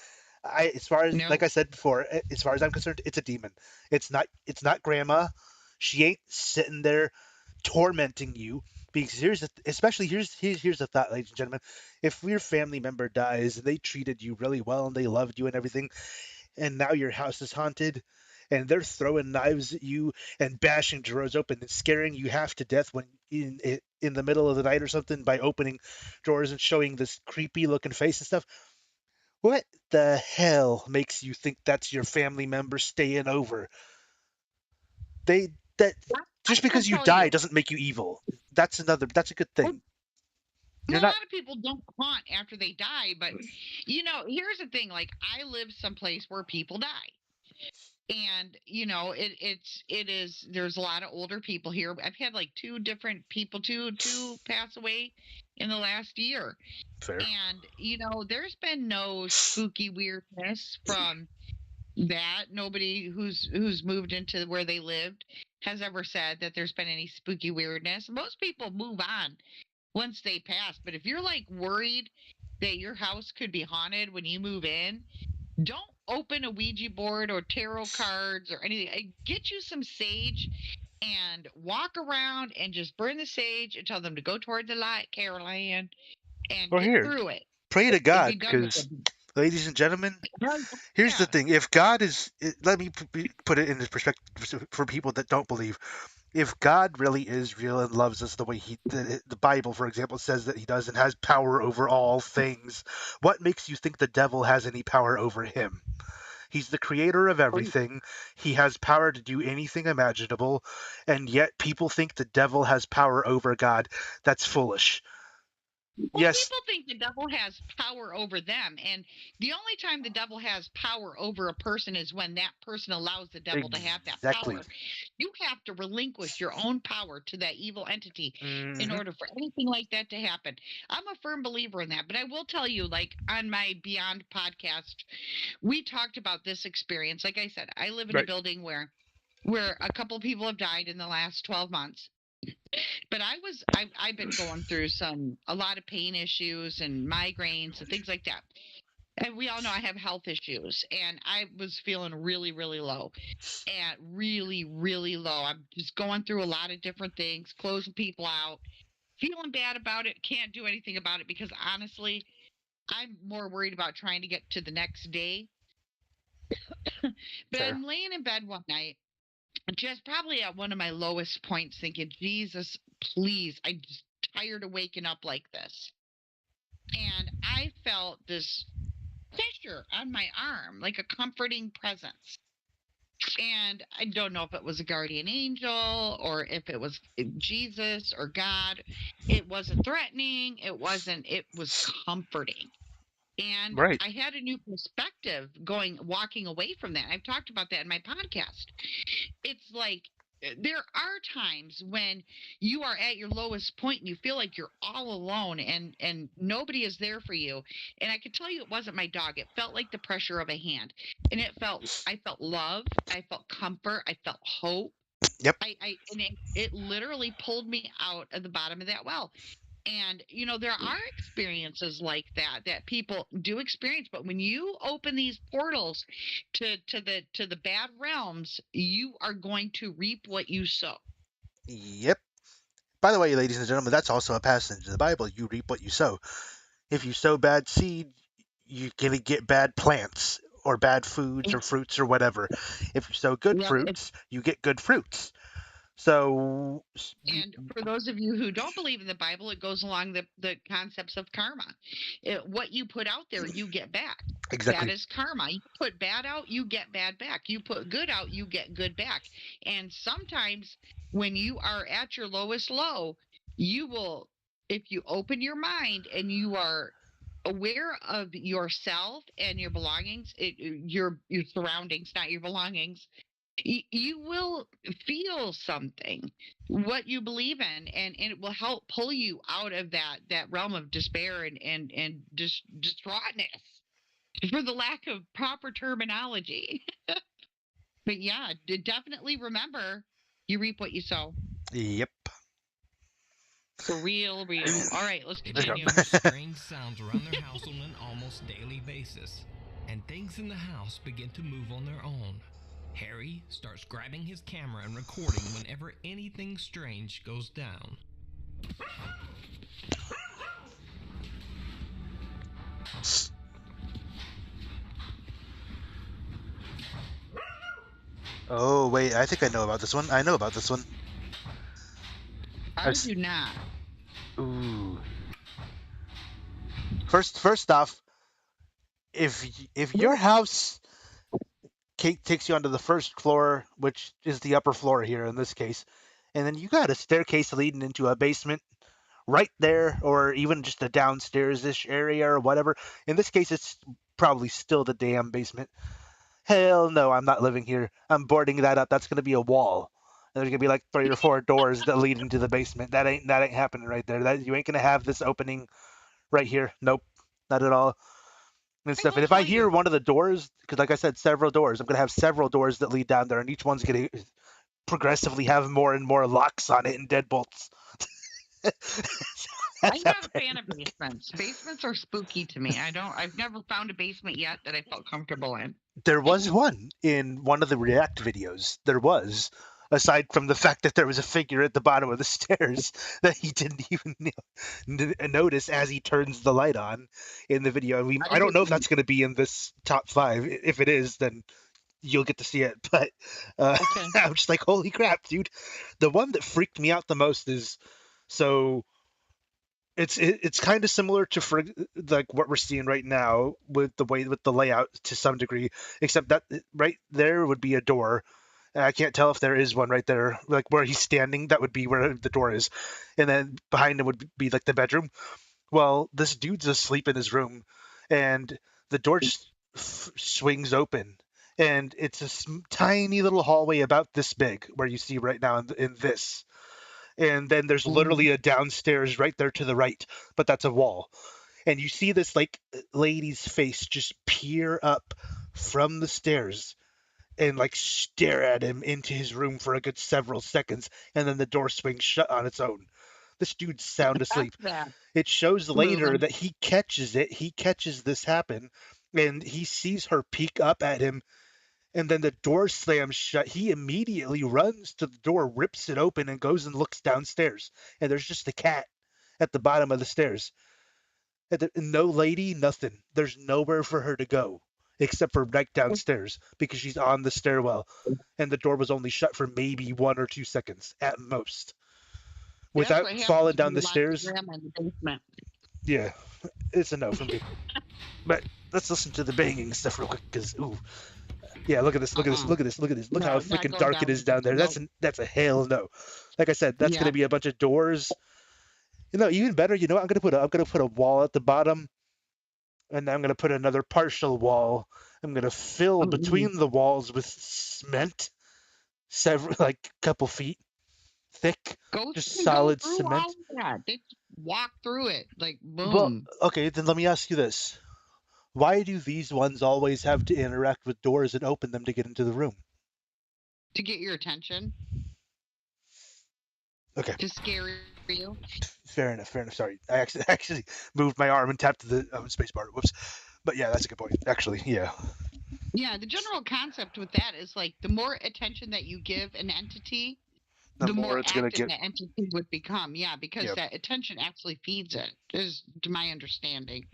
as far as like I said before, as far as I'm concerned, it's a demon. It's not grandma. She ain't sitting there tormenting you. Because here's the thought, ladies and gentlemen. If your family member dies and they treated you really well and they loved you and everything, and now your house is haunted, and they're throwing knives at you and bashing drawers open and scaring you half to death when in the middle of the night or something by opening drawers and showing this creepy looking face and stuff. What the hell makes you think that's your family member staying over? That just because you die doesn't make you evil. That's a good thing. You're A not. lot of people don't haunt after they die, but here's the thing. Like, I live someplace where people die, and there's a lot of older people here. I've had like two different people, two pass away in the last year, Fair. and there's been no spooky weirdness from that. Nobody who's moved into where they lived has ever said that there's been any spooky weirdness. Most people move on once they pass, but if you're like worried that your house could be haunted when you move in, don't open a Ouija board or tarot cards or anything. Get you some sage and walk around and just burn the sage and tell them to go toward the light, Caroline, and Well, get here, through it pray to and be God, done with it. because, ladies and gentlemen, Right. here's the Yeah. thing: if God is, let me put it into perspective for people that don't believe. If God really is real and loves us the way the Bible, for example, says that He does and has power over all things, what makes you think the devil has any power over Him? He's the creator of everything. He has power to do anything imaginable, and yet people think the devil has power over God. That's foolish. Well, Yes, people think the devil has power over them, and the only time the devil has power over a person is when that person allows the devil to have that exactly. power. You have to relinquish your own power to that evil entity in Hmm. order for anything like that to happen. I'm a firm believer in that, but I will tell you, like on my Beyond podcast, we talked about this experience. Like I said, I live in a Right. building where a couple people have died in the last 12 months. But I've been going through a lot of pain issues and migraines and things like that. And we all know I have health issues, and I was feeling really, really low, and really, really low. I'm just going through a lot of different things, closing people out, feeling bad about it, can't do anything about it because honestly, I'm more worried about trying to get to the next day. But Fair. I'm laying in bed one night, just probably at one of my lowest points, thinking, Jesus, please, I'm just tired of waking up like this. And I felt this pressure on my arm, like a comforting presence. And I don't know if it was a guardian angel or if it was Jesus or God. It wasn't threatening. It was comforting. And Right. I had a new perspective walking away from that. I've talked about that in my podcast. It's like there are times when you are at your lowest point and you feel like you're all alone and nobody is there for you. And I could tell you it wasn't my dog. It felt like the pressure of a hand. And I felt love, I felt comfort, I felt hope. Yep. It literally pulled me out of the bottom of that well. And there are experiences like that people do experience, but when you open these portals to the bad realms, you are going to reap what you sow. Yep. By the way, ladies and gentlemen, that's also a passage in the Bible. You reap what you sow. If you sow bad seed, you're going to get bad plants or bad foods or fruits or whatever. If you sow good Yep. fruits, you get good fruits. So, And for those of you who don't believe in the Bible, it goes along the concepts of karma. What you put out there, you get back. That exactly. is karma. You put bad out, you get bad back. You put good out, you get good back. And sometimes when you are at your lowest low, you will, if you open your mind and you are aware of yourself and your belongings, your surroundings, not your belongings, you will feel something, what you believe in, and it will help pull you out of that realm of despair and distraughtness, for the lack of proper terminology. But yeah, definitely remember, you reap what you sow. Yep. For real, real. All right, let's They begin continue. to hear strange sounds around their house on an almost daily basis, and things in the house begin to move on their own. Harry starts grabbing his camera and recording whenever anything strange goes down. Oh, wait, I think I know about this one. I know about this one. I do not. Ooh. First off, if your house takes you onto the first floor, which is the upper floor here in this case, and then you got a staircase leading into a basement right there, or even just a downstairs-ish area or whatever. In this case, it's probably still the damn basement. Hell no, I'm not living here. I'm boarding that up. That's gonna be a wall. And there's gonna be like 3 or 4 doors that lead into the basement. That ain't happening right there. That you ain't gonna have this opening right here. Nope, not at all. And I stuff. And will if I tell hear you. one of the doors, because like I said, several doors, I'm gonna have several doors that lead down there, and each one's gonna progressively have more and more locks on it and deadbolts. I'm That's how not a fan of basements. Basements are spooky to me. I've never found a basement yet that I felt comfortable in. there was one in one of the React videos. There was, aside from the fact that there was a figure at the bottom of the stairs that he didn't even notice as he turns the light on in the video. I don't know if that's going to be in this top 5. If it is, then you'll get to see it. But Okay. I'm just like, holy crap, dude! The one that freaked me out the most is so it's kind of similar to like what we're seeing right now with the layout to some degree, except that right there would be a door. And I can't tell if there is one right there, like where he's standing. That would be where the door is, and then behind him would be like the bedroom. Well, this dude's asleep in his room, and the door just swings open, and it's a tiny little hallway about this big, where you see right now in this, and then there's Mhm. literally a downstairs right there to the right, but that's a wall. And you see this like lady's face just peer up from the stairs and like stare at him into his room for a good several seconds, and then the door swings shut on its own. This dude's sound That's asleep. that. It shows later Moving. that he catches this happen, and he sees her peek up at him, and then the door slams shut. He immediately runs to the door, rips it open, and goes and looks downstairs. And there's just a cat at the bottom of the stairs. No lady, nothing. There's nowhere for her to go except for right downstairs because she's on the stairwell. And the door was only shut for maybe 1 or 2 seconds at most. That's Without what falling happens when down you the lock the stairs, grandma in the basement. yeah, it's a no from me. But let's listen to the banging stuff real quick because, ooh, yeah, look at this, look at this, Uh-uh. look at this, look at this. Look how No, not freaking going dark it down is there. down there. Nope. That's a hell no. Like I said, that's Yeah. gonna be a bunch of doors. Even better. I'm gonna put a wall at the bottom, and I'm gonna put another partial wall. I'm gonna fill Mm-mm. between the walls with cement, several like couple feet thick, Ghosts just can go solid through all cement. of that. They just walk through it like Well, boom. okay, then let me ask you this: why do these ones always have to interact with doors and open them to get into the room? To get your attention, Okay. to scare you. Fair enough. Fair enough. Sorry, I actually moved my arm and tapped the space bar. Whoops. But yeah, that's a good point. Actually, yeah. Yeah, the general concept with that is like the more attention that you give an entity, The the more more it's gonna active get. that entity would become. Yeah, because Yep, that attention actually feeds it, is to my understanding.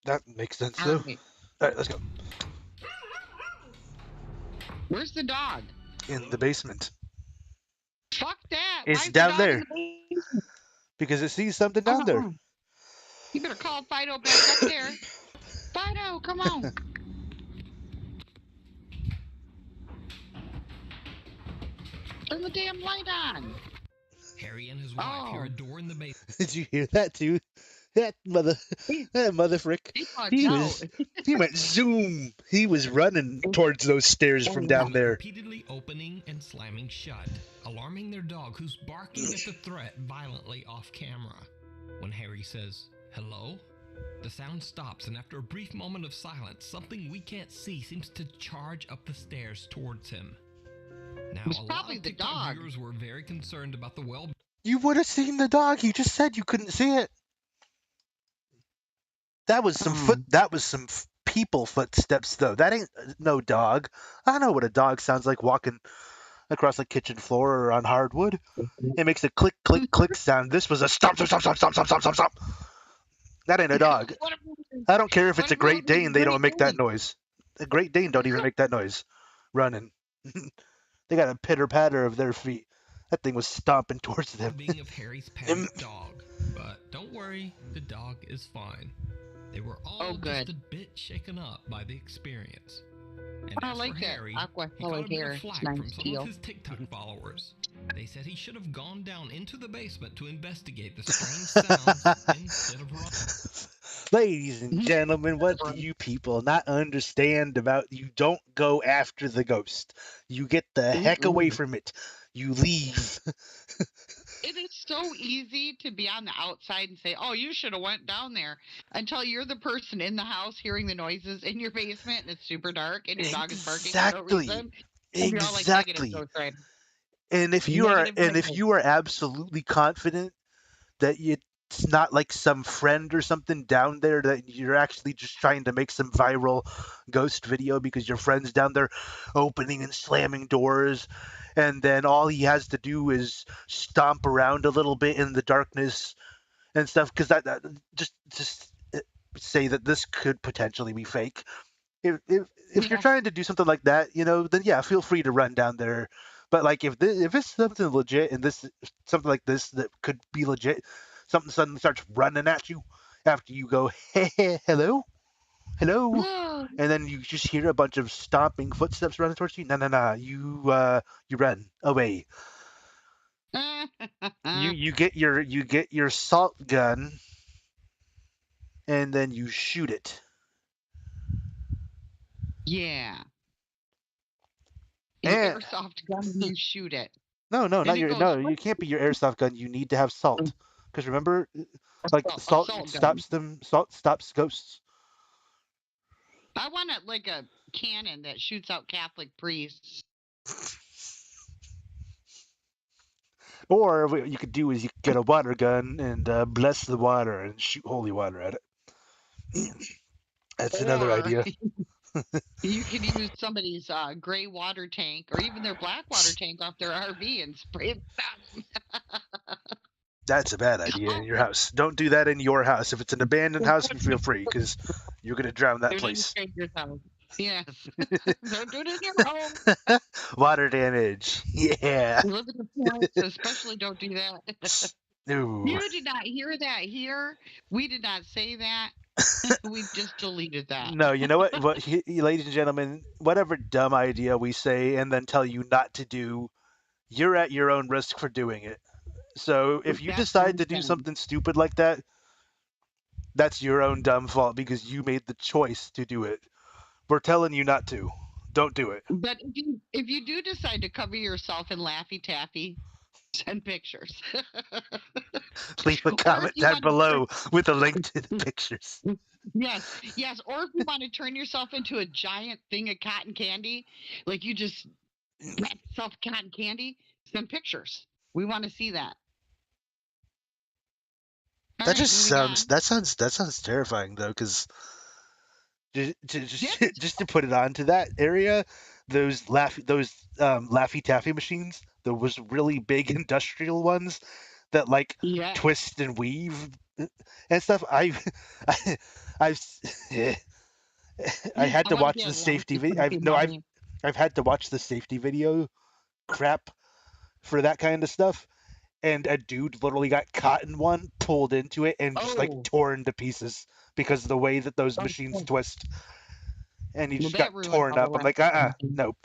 that makes sense All too. right. All right, let's go. Where's the dog? In the basement. Fuck that. Why It's is the down dog in there the basement? because it sees something down there. Uh-uh. You better call Fido back up there. Fido, come on. Turn the damn light on. Harry and his wife hear Oh, a door in the basement. Did you hear that too? That mother frick. he bugged He out. was he went zoom. He was running towards those stairs from Oh, down there. Repeatedly opening and slamming shut, alarming their dog who's barking at the threat violently off camera. When Harry says, "Hello?" the sound stops, and after a brief moment of silence, something we can't see seems to charge up the stairs towards him. Now, was a lot probably of the TikTok dog. viewers were very concerned about the well You would have seen the dog. You just said you couldn't see it. That was some foot. Oh. That was some people footsteps, though. That ain't no dog. I know what a dog sounds like walking across a kitchen floor or on hardwood. It makes a click, click, click sound. This was a stop, stop, stop, stop, stop, stop, stop, stop, stop. That ain't a dog. What if it was, I don't care if what it's a if it was Great Dane. a They don't Great make that Dane? noise. A Great Dane don't even make that noise. Running. They got a pitter patter of their feet. That thing was stomping towards them. being of Harry's panicked dog. But don't worry, the dog is fine. They were all Oh, just good. a bit shaken up by the experience. And I as like for that Harry, aqua he caught a colored bit hair. of It's flack nice from some teal. of his TikTok followers. They said he should have gone down into the basement to investigate the strange sounds instead of running. Ladies and gentlemen, what do you people not understand about you don't go after the ghost? You get the heck away Mm-mm. from it. You leave. It is so easy to be on the outside and say, "Oh, you should have went down there," until you're the person in the house hearing the noises in your basement and it's super dark and your dog is barking for no Exactly. reason, and you're all like negative Exactly. ghost right? And if you are Negative, and if negative. you are absolutely confident that it's not like some friend or something down there, that you're actually just trying to make some viral ghost video because your friend's down there opening and slamming doors, and then all he has to do is stomp around a little bit in the darkness and stuff, because that just say that this could potentially be fake. If you're Yeah. trying to do something like that, then yeah, feel free to run down there. But like if it's something legit, and this something like this that could be legit, something suddenly starts running at you after you go, hey, hello, hello, and then you just hear a bunch of stomping footsteps running towards you. No, no, no, you run away. You get your salt gun, and then you shoot it. Yeah. You And airsoft gun and you shoot it, no, no, and not it your goes no. You can't be your airsoft gun. You need to have salt, because remember, like salt assault gun. stops them. Salt stops ghosts. I want it like a cannon that shoots out Catholic priests. Or what you could do is you could get a water gun and bless the water and shoot holy water at it. That's another Or idea. you can use somebody's gray water tank or even their black water tank off their RV and spray them. That's a bad idea in your house. Don't do that in your house. If it's an abandoned house, you feel free, because you're gonna drown that Do it in a place. stranger's house. Yes. Don't do it in your home. Water damage. Yeah. You live in the forest, especially don't do that. No. You did not hear that here. We did not say that. We just deleted that. No, you know what? Ladies and gentlemen, whatever dumb idea we say and then tell you not to do, you're at your own risk for doing it. So if you That's what decide I'm to do saying. something stupid like that, that's your own dumb fault because you made the choice to do it. We're telling you not to. Don't do it. But if you do decide to cover yourself in Laffy Taffy, send pictures. Leave a Or if comment you down want to below with a link to the pictures. yes, yes. Or if you want to turn yourself into a giant thing of cotton candy, like you just wrap yourself cotton candy, send pictures. We want to see that. All That right, just moving sounds on. that sounds terrifying though, because just Yes. just to put it onto that area, those Laffy Taffy machines, those really big industrial ones that like Yes. twist and weave and stuff. I, I've I had I to want to watch be a the safety Laffy video. Taffy No, mummy. I've had to watch the safety video crap for that kind of stuff. And a dude literally got caught in one, pulled into it, and just like Oh, torn to pieces because of the way that those machines okay. twist. And he Well, just got that ruins torn all the up. I'm like, Laffy. nope.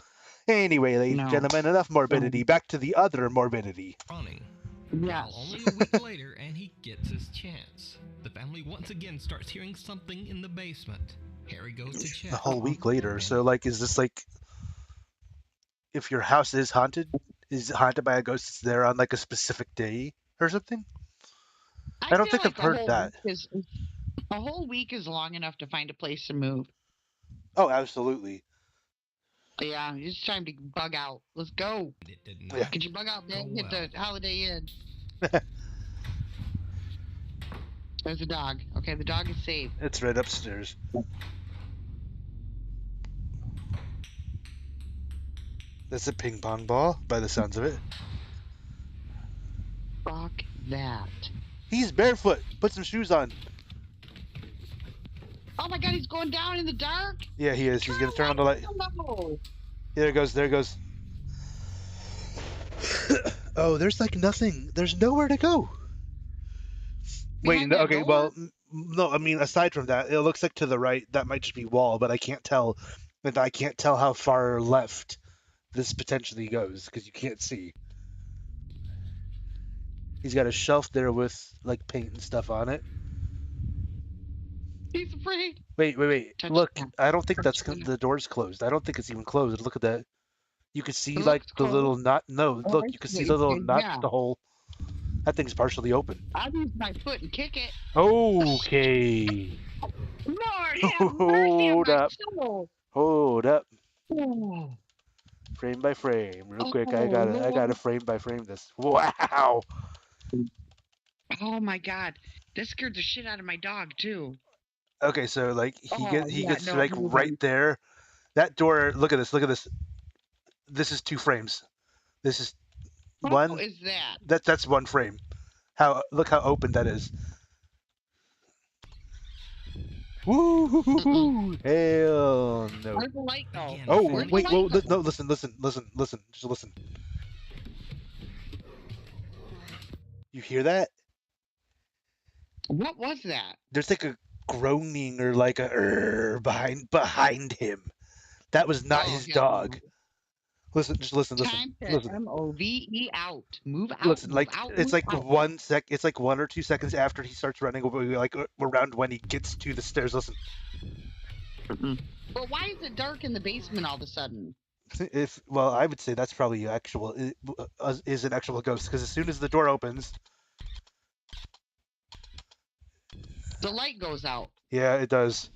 Anyway, ladies and No. gentlemen, enough No. morbidity. Back to the other morbidity. Running. Yes. While only a week later, and he gets his chance. The family once again starts hearing something in the basement. Harry goes to check. A whole week later. And So, like, is this like if your house is haunted? Is it haunted by a ghost that's there on like a specific day or something? I I don't feel think I've like heard that. a whole week is long enough to find a place to move. Oh, absolutely. Yeah, it's time to bug out. Let's go. it did Yeah. not Get your bug out, man. go Hit well. the Holiday Inn. There's a dog. Okay, the dog is safe. It's right upstairs. That's a ping pong ball by the sounds of it. Fuck that. He's barefoot. Put some shoes on. Oh my god, he's going down in the dark. Yeah, he is. He's gonna turn on the light. No. There it goes. There it goes. Oh, there's like nothing. There's nowhere to go. Wait, Behind no, that okay. door? Well, no. I mean, aside from that, it looks like to the right. That might just be wall, but I can't tell And I can't tell how far left this potentially goes because you can't see. He's got a shelf there with like paint and stuff on it. He's afraid. Wait. Look, Touchdown. I don't think that's Touchdown. the door's closed. I don't think it's even closed. Look at that. You can see It like looks the little closed. knot. No, Oh, look, I you can see see what the you're little saying. knot, Yeah. the hole. That thing's partially open. I'll use my foot and kick it. Okay. Lord have mercy on Hold my up. soul. Hold up. Oh, Frame by frame, real quick. I gotta Lord. frame by frame this. Wow. Oh my God. That scared the shit out of my dog too. Okay, so like Oh he yeah, gets no, like right moving. there. That door. Look at this. Look at this. This is 2 frames. This is How one. is that? That's 1 frame. Look how open that is. Mm-mm. Woo! Hell no. Where'd the light go? Again, Oh Where'd the family wait, light whoa, go? no, listen, just listen. You hear that? What was that? There's like a groaning or like a behind him. That was not Oh his hell dog. no. Listen, just listen, Time to listen, MOVE out. Move out, listen. move Like out, it's move like out. It's like 1 or 2 seconds after he starts running. Like around when he gets to the stairs. Listen, But why is it dark in the basement all of a sudden? well, I would say that's probably is an actual ghost because as soon as the door opens, The light goes out. yeah, it does.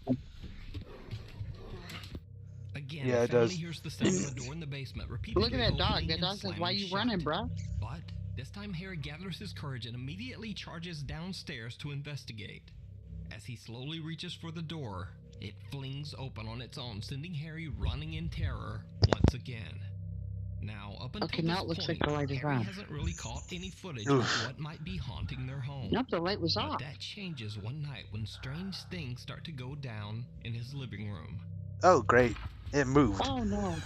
Again, Yeah, it family does. hears the sound of the door in the basement repeatedly Look at that dog. opening That and dog says, "Why slamming you shut. running, bruh?" But this time Harry gathers his courage and immediately charges downstairs to investigate. As he slowly reaches for the door, it flings open on its own, sending Harry running in terror once again. Now, up until Okay, this now it looks like point, the light is Harry on. hasn't really caught any footage Oof. of what might be haunting their home. Nope, the light was But off. that changes one night when strange things start to go down in his living room. Oh, great! It moved. Oh no.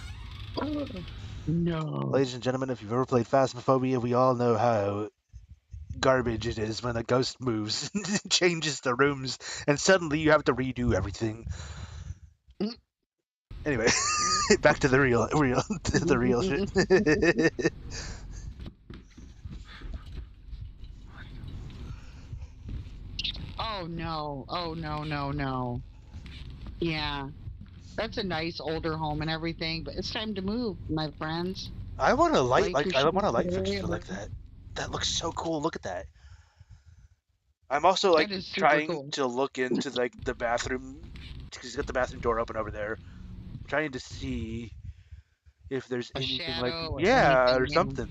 No. Ladies and gentlemen, if you've ever played Phasmophobia, we all know how garbage it is when a ghost moves, changes the rooms, and suddenly you have to redo everything. Anyway, back to the real shit. Oh no. Oh no, no, no. Yeah. That's a nice older home and everything, but it's time to move, my friends. I want a light Light your I want a shit light today, fixture like but- that. That looks so cool. Look at that. I'm also like That is super trying cool. to look into like the bathroom because he's got the bathroom door open over there. I'm trying to see if there's A anything like shadow or yeah or anything, yeah. something.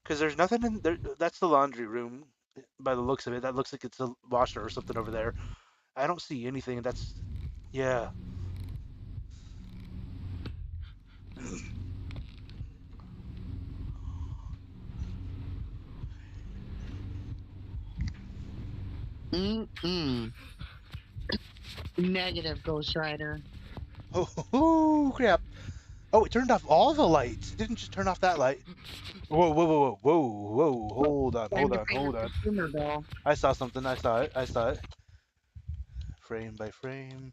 Because there's nothing in there. That's the laundry room by the looks of it. That looks like it's a washer or something over there. I don't see anything. That's yeah. Mm-mm. Negative, Ghost Rider. Oh crap! Oh, it turned off all the lights. It didn't just turn off that light. Whoa! Hold on, Time hold to on, pay hold your on. consumer bill. I saw something. I saw it. I saw it. Frame by frame.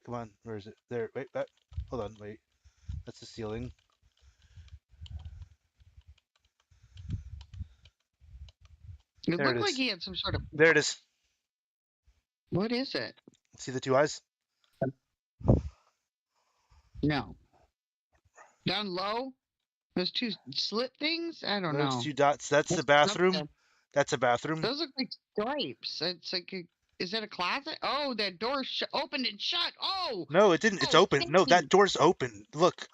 Come on, where is it? There. Wait. Hold on. Wait. That's the ceiling. It There it looked like is. he had some sort of. There it is. What is it? See the 2 eyes? No. Down low? Those two slit things? I don't Those know. 2 dots. That's the What's up bathroom. there? That's a bathroom. Those look like stripes. It's like is that a closet? Oh, that door opened and shut. Oh, No, it didn't. It's oh, open. No, that Sammy. door's open. Look,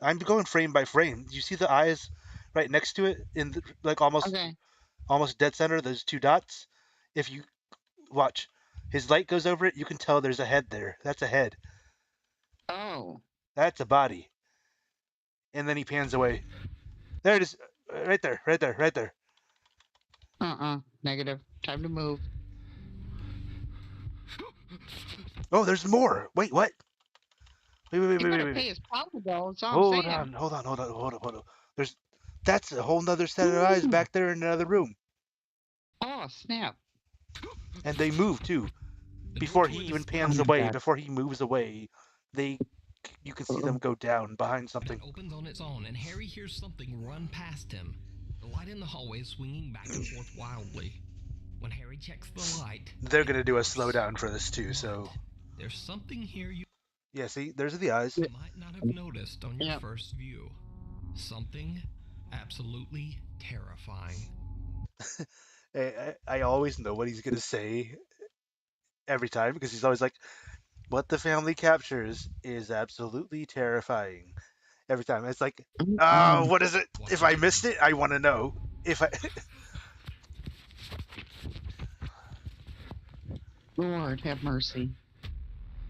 I'm going frame by frame. Do you see the eyes right next to it in the, like almost Okay. dead center? Those 2 dots. If you watch, his light goes over it. You can tell there's a head there. That's a head. Oh. That's a body. And then he pans away. There it is. Right there. Right there. Right there. Negative. Time to move. Oh, there's more. Wait, what? He better pay his power bill. That's all I'm Hold saying. on. Hold on. That's a whole nother set of eyes back there in another room. Oh, snap. And they move too. The Before door to he a even display pans Oh my away, God. before he moves away, you can see them go down behind that something. opens on its own, and Harry hears something run past him. The light in the hallway is swinging back and forth wildly. When Harry checks the light, They're it gonna do a works. slowdown for this too, But so there's something here you yeah, see, there's the eyes. might not have noticed on your Yep. first view. Something absolutely terrifying. I always know what he's gonna say every time because he's always like, "What the family captures is absolutely terrifying." Every time it's like, Oh, what is it? Watch If your I turn. missed it, I want to know. If I Lord have mercy.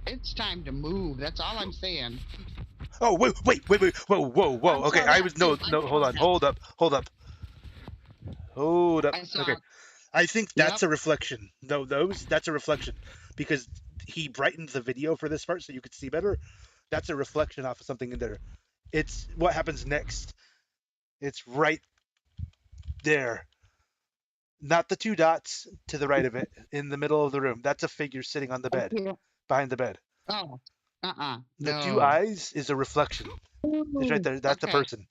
It's time to move. That's all I'm saying. oh wait, whoa. I Okay, saw I that was too. I no, hold saw on, that. hold up. I Okay, saw. I think Yep. that's a reflection. No, that's a reflection because he brightened the video for this part so you could see better. That's a reflection off of something in there. It's what happens next. It's right there. Not the two dots to the right of it in the middle of the room. That's a figure sitting on the I bed, can't. behind the bed. Oh. The two No. eyes is a reflection. It's right Ooh, there. That's the okay. person.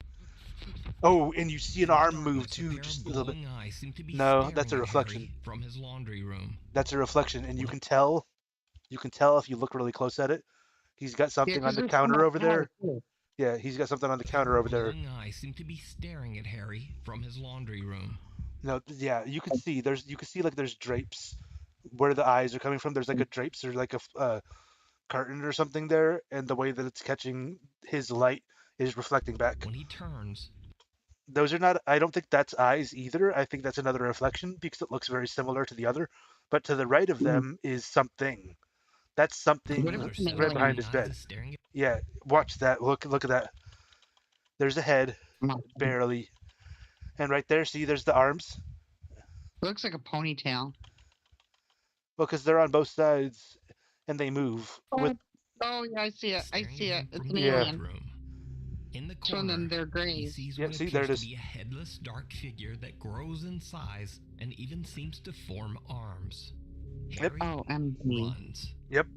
Oh, and you see an In the arm move darkness, a too, pair just of a little bit. glowing eyes seem to be No, that's staring a at reflection. Harry from his laundry room. That's a reflection, and When you he- can tell. You can tell if you look really close at it. He's got Yeah, something on because the there's so counter much over power there. too. Yeah, he's got something on the a pair counter of over there. glowing eyes seem to be staring at Harry from his laundry room. No, yeah, you can see. You can see like there's drapes where the eyes are coming from. There's like a drapes or like a curtain or something there, and the way that it's catching his light is reflecting back. When he turns, Those are not. I don't think that's eyes either. I think that's another reflection because it looks very similar to the other. But to the right of Mm. them is something. That's What if something another it's an set of right behind alien? glowing his eyes bed. is staring at Yeah, watch that. Look at that. There's a head, No. barely, and right there, see, there's the arms. Looks like a ponytail. Well, because they're on both sides and they move with. Oh yeah, I see it. I staring at see it. him It's from an the Yeah. alien. bathroom. In the Showing them corner, their he grays. sees Yep, what see, there appears it to is. be a headless dark figure that grows in size and even seems to form arms. Yep. Harry Oh, MD. runs. Yep.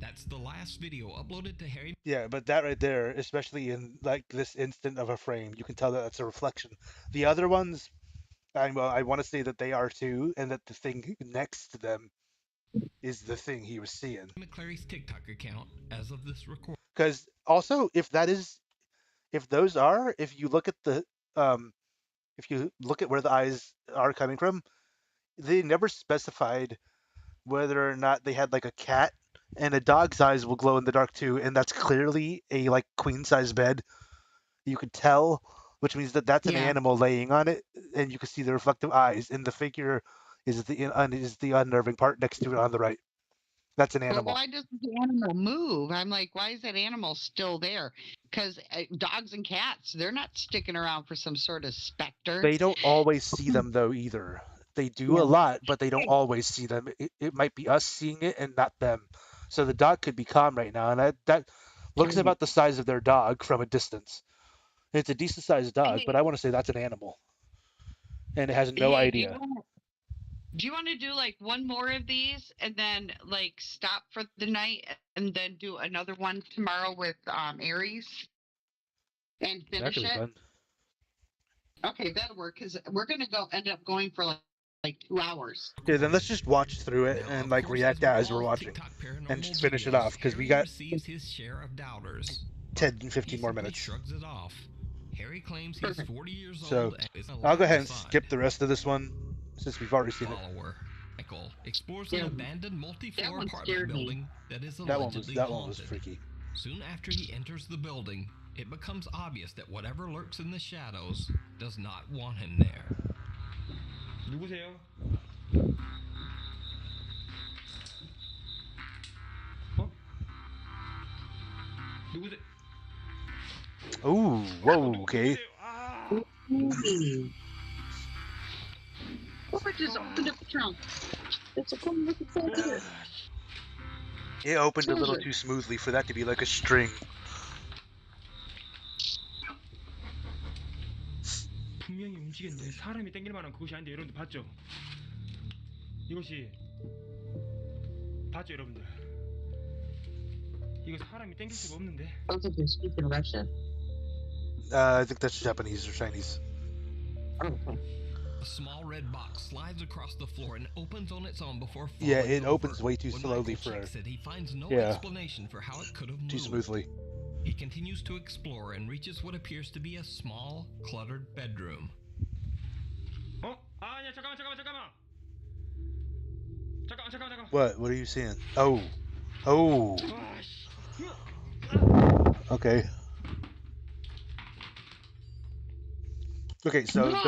That's the last video uploaded to Harry. Yeah, but that right there, especially in like this instant of a frame, you can tell that that's a reflection. The other ones, I want to say that they are too, and that the thing next to them is the thing he was seeing. McClary's TikTok account as of this recording. Because also, if those are, if you look at the, um, if you look at where the eyes are coming from, they never specified whether or not they had like a cat, and a dog's eyes will glow in the dark too, and that's clearly a like queen size bed. You could tell, which means that that's an Yeah. animal laying on it, and you can see the reflective eyes, and the figure is the unnerving part next to it on the right. That's an But animal. why doesn't the animal move? I'm like, why is that animal still there? Because dogs and cats, they're not sticking around for some sort of specter. They don't always see them though either. They do a Yeah. lot, but they don't always see them. It might be us seeing it and not them. So the dog could be calm right now, and that looks Right. about the size of their dog from a distance. It's a decent sized dog, but Hey, I want to say that's an animal, and it has no hey, idea. do you want to do like one more of these and then like stop for the night and then do another one tomorrow with Aries and That could finish be it? fun. Okay, that'll work because we're gonna go end up going for like 2 hours. Yeah, then let's just watch through it Now, and of like course, react with as we're all watching, TikTok and paranormal just finish it videos, off because we Harry got receives his share of doubters. 10 but 15 more he simply minutes. shrugs it off. Harry claims he's Perfect. 40 years So old and is I'll allowed go ahead and inside. skip the rest of this one since we've already seen it. Follower Michael explores Yeah, an abandoned that multi-floor one apartment scared me. building that is That allegedly one was haunted. freaky. Soon after he enters the building, it becomes obvious that whatever lurks in the shadows does not want him there. 누구세요? 누구세요? Ooh, whoa, okay. 아! Oh, I just opened up the trunk. It's a cool looking here. It opened a little Treasure. too smoothly for that to be like a string. 분명히 움직였는데 사람이 땡길 만한 그곳이 아닌데 여러분들 봤죠? 이것이 봤죠 여러분들? 이거 사람이 땡길 수가 없는데. Sounds like you're speaking Russian. I think that's Japanese or Chinese. Oh, okay. A small red box slides across the floor and opens on its own before falling Yeah, it over. opens way too When slowly Michael for checks it, he finds no yeah. explanation for how it could have too moved. smoothly. He continues to explore and reaches what appears to be a small, cluttered bedroom. 어? 아니야 잠깐만. 잠깐만. What are you seeing? Oh. 아씨. Okay. Okay, so No!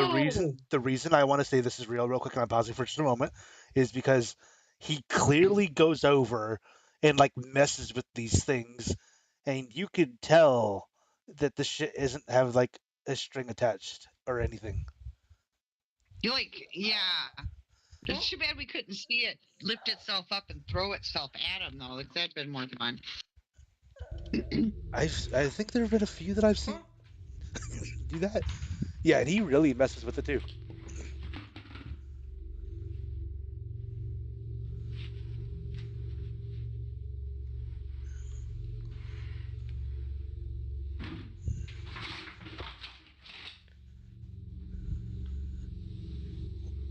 the reason I want to say this is real quick, and I'm pausing for just a moment, is because he clearly goes over and like messes with these things, and you could tell that the shit isn't have like a string attached or anything. You're like, yeah. It's too bad we couldn't see it lift itself up and throw itself at him, though. Like, that'd been more fun. I think there have been a few that I've seen do that. Yeah, and he really messes with it too.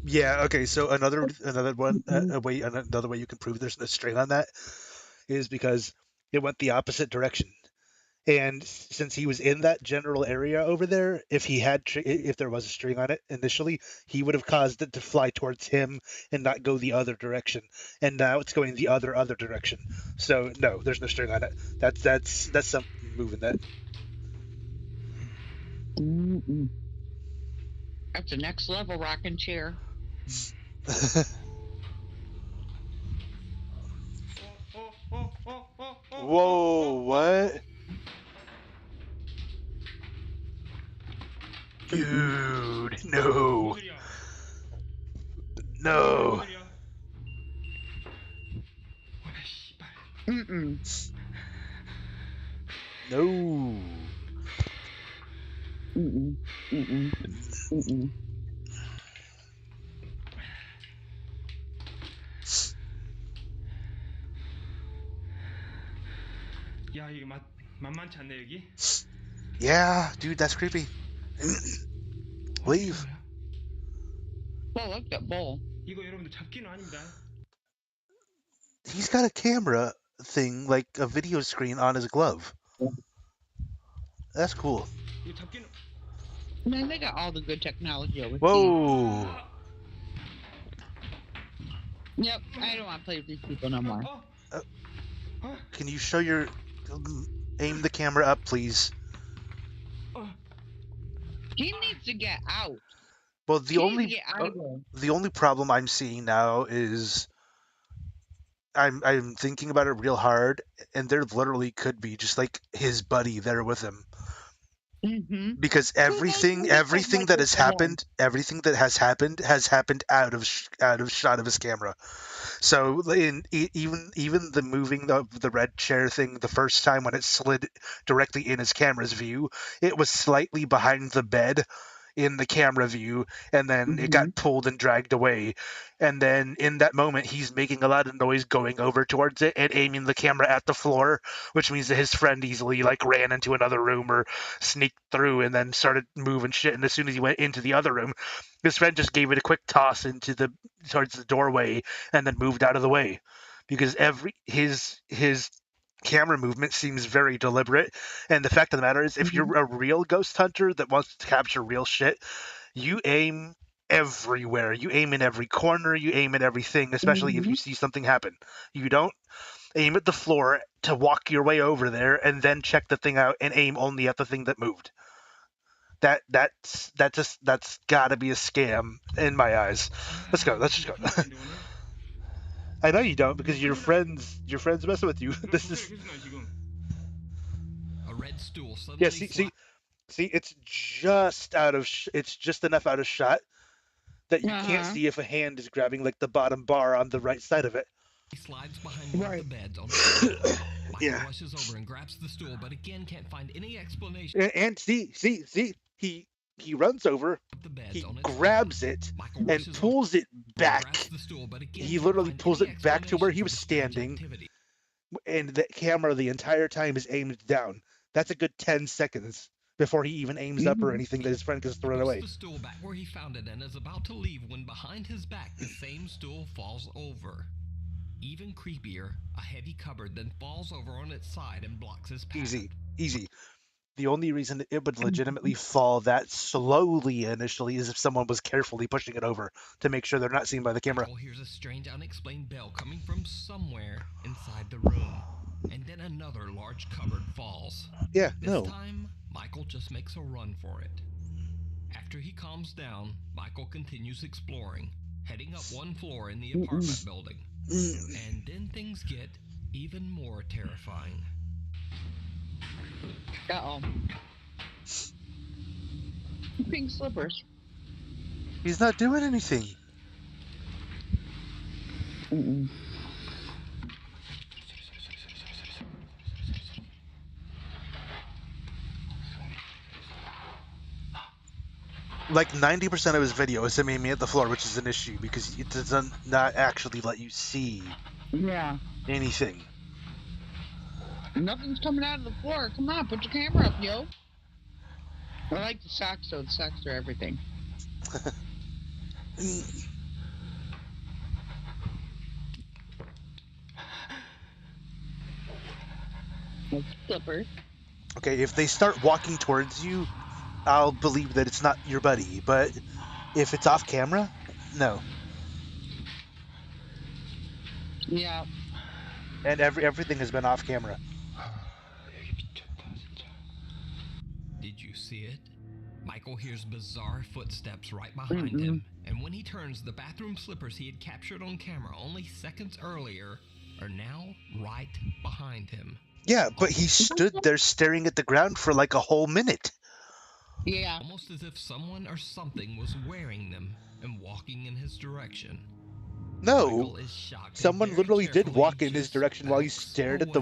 Yeah. Okay. So another one another way you can prove there's no string on that is because it went the opposite direction. And since he was in that general area over there, if there was a string on it initially, he would have caused it to fly towards him and not go the other direction. And now it's going the other direction. So no, there's no string on it. That's something moving that. Mm-mm. That's the next level rocking chair. Whoa! What? Dude, no. No. Mm-mm. No. Mm-mm. Mm-mm. Mm-mm. 야 이게 만만치 않네 여기. Yeah, dude, that's creepy. Leave. Oh, look at that bowl. 이거 여러분들 잡기는 아닙니다. He's got a camera thing, like a video screen on his glove. That's cool. 이거 잡기는. Man, they got all the good technology over here. Whoa. Yep, I don't want to play with these people no more. Can you show your aim the camera up, please? He needs to get out. Well, He needs to get out of there. the only problem I'm seeing now is I'm thinking about it real hard, and there literally could be just like his buddy there with him. Mm-hmm. Because everything that has happened out of shot of his camera. So even the moving of the red chair thing the first time when it slid directly in his camera's view, it was slightly behind the bed in the camera view, and then it got pulled and dragged away. And then in that moment, he's making a lot of noise going over towards it and aiming the camera at the floor, which means that his friend easily like ran into another room or sneaked through and then started moving shit. And as soon as he went into the other room, his friend just gave it a quick toss towards the doorway and then moved out of the way, because his camera movement seems very deliberate. And the fact of the matter is, if you're a real ghost hunter that wants to capture real shit, you aim everywhere. You aim in every corner. You aim at everything, especially if you see something happen. You don't aim at the floor to walk your way over there and then check the thing out and aim only at the thing that moved. That's gotta be a scam in my eyes. Let's go. Let's just go. I know you don't, because your friends messing with you. This is A red stool suddenly yeah. See, it's just it's just enough out of shot that you can't see if a hand is grabbing like the bottom bar on the right side of it. He slides behind one of the beds on the floor. Michael rushes over and grabs the stool, but again can't find any explanation. And see, he He runs over, The beds he on its grabs own. it, Michael and rushes over, pulls it back. grabs the stool, but again He can't literally find pulls any it back to where he explanation was for the strange standing, activity. and the camera the entire time is aimed down. That's a good 10 seconds before he even aims up or anything that his friend can He throw it puts away. the stool back where he found it and is about to leave when behind his back the same stool falls over. Even creepier, a heavy cupboard then falls over on its side and blocks his path. Easy. The only reason it would legitimately fall that slowly initially is if someone was carefully pushing it over to make sure they're not seen by the camera. Michael hears a strange unexplained bell coming from somewhere inside the room. And then another large cupboard falls. Yeah, This time, Michael just makes a run for it. After he calms down, Michael continues exploring, heading up one floor in the apartment building. And then things get even more terrifying. Uh-oh. Pink slippers. He's not doing anything. Mm-mm. Like 90% of his video is him aiming at the floor, which is an issue because it doesn't not actually let you see Yeah. anything. Nothing's coming out of the floor. Come on, put your camera up, yo. I like the socks, though. The socks are everything. Slippers. Okay, if they start walking towards you, I'll believe that it's not your buddy. But if it's off camera, no. Yeah. And everything has been off camera. Did you see it? Michael hears bizarre footsteps right behind him, and when he turns, the bathroom slippers he had captured on camera only seconds earlier are now right behind him. Yeah, but he stood there staring at the ground for like a whole minute. Yeah. Almost as if someone or something was wearing them and walking in his direction. No, Michael is shocked. someone literally did walk in his direction while he stared at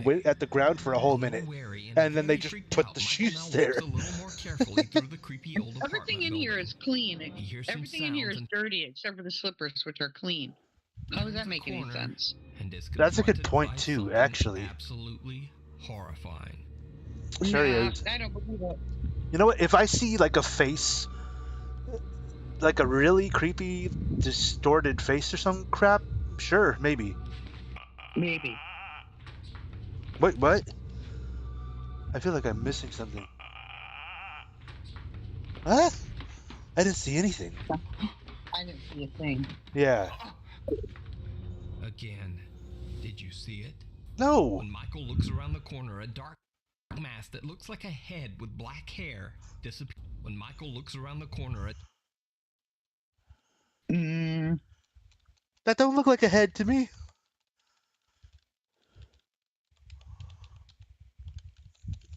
the ground for a whole minute, and then they just put the shoes there. A little more carefully through the creepy old Everything in here is clean. Everything in here is dirty except for the slippers, which are clean. How does that make any sense? That's a good point too, actually. Absolutely horrifying. Sure is. I don't believe it. You know what? If I see like a face, like a really creepy, distorted face or some crap, sure, maybe. Maybe. Wait, what? I feel like I'm missing something. What? I didn't see anything. I didn't see a thing. Yeah. Again, did you see it? No. When Michael looks around the corner, a dark mask that looks like a head with black hair disappears. When Michael looks around the corner, That don't look like a head to me.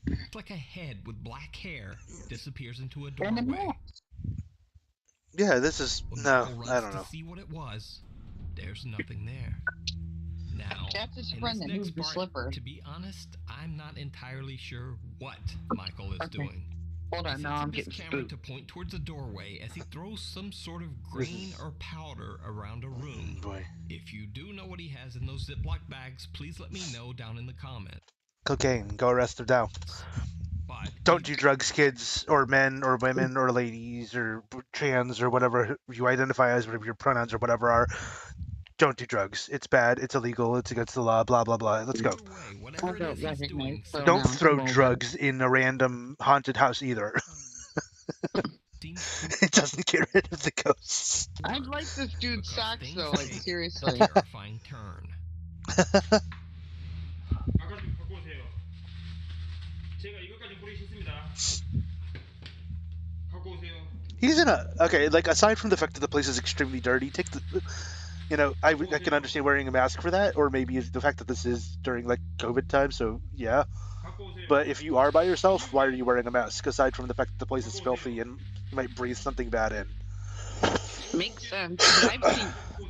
it's like a head with black hair disappears into a doorway. Yeah, this is When no. Michael runs I don't know. to see what it was, there's nothing there. Now, That's his in friend this that next moved the part, slipper. to be honest, I'm not entirely sure what Michael is doing. Hold on, now I'm He sets getting his camera spooked. to point towards a doorway as he throws some sort of grain or powder around a room. Boy. If you do know what he has in those Ziploc bags, please let me know down in the comments. Cocaine. Go arrest him now. But Don't do drugs, kids, or men, or women, or ladies, or trans, or whatever you identify as, whatever your pronouns or whatever are. Don't do drugs. It's bad. It's illegal. It's against the law. Blah blah blah. Let's go. either way, whatever it is he's doing, Don't throw drugs in a random haunted house either. It doesn't get rid of the ghosts. I like this dude's because socks things though, like take seriously. a terrifying turn. 아까 좀 갖고 오세요. 제가 이것까지 뿌리 씻습니다. 갖고 오세요. He's in a okay. Like aside from the fact that the place is extremely dirty, take the. You know, I can understand wearing a mask for that, or maybe the fact that this is during like COVID time. So yeah. 갖고 오세요. But if you are by yourself, why are you wearing a mask? Aside from the fact that the place is filthy and you might breathe something bad in. Makes sense. But I've seen.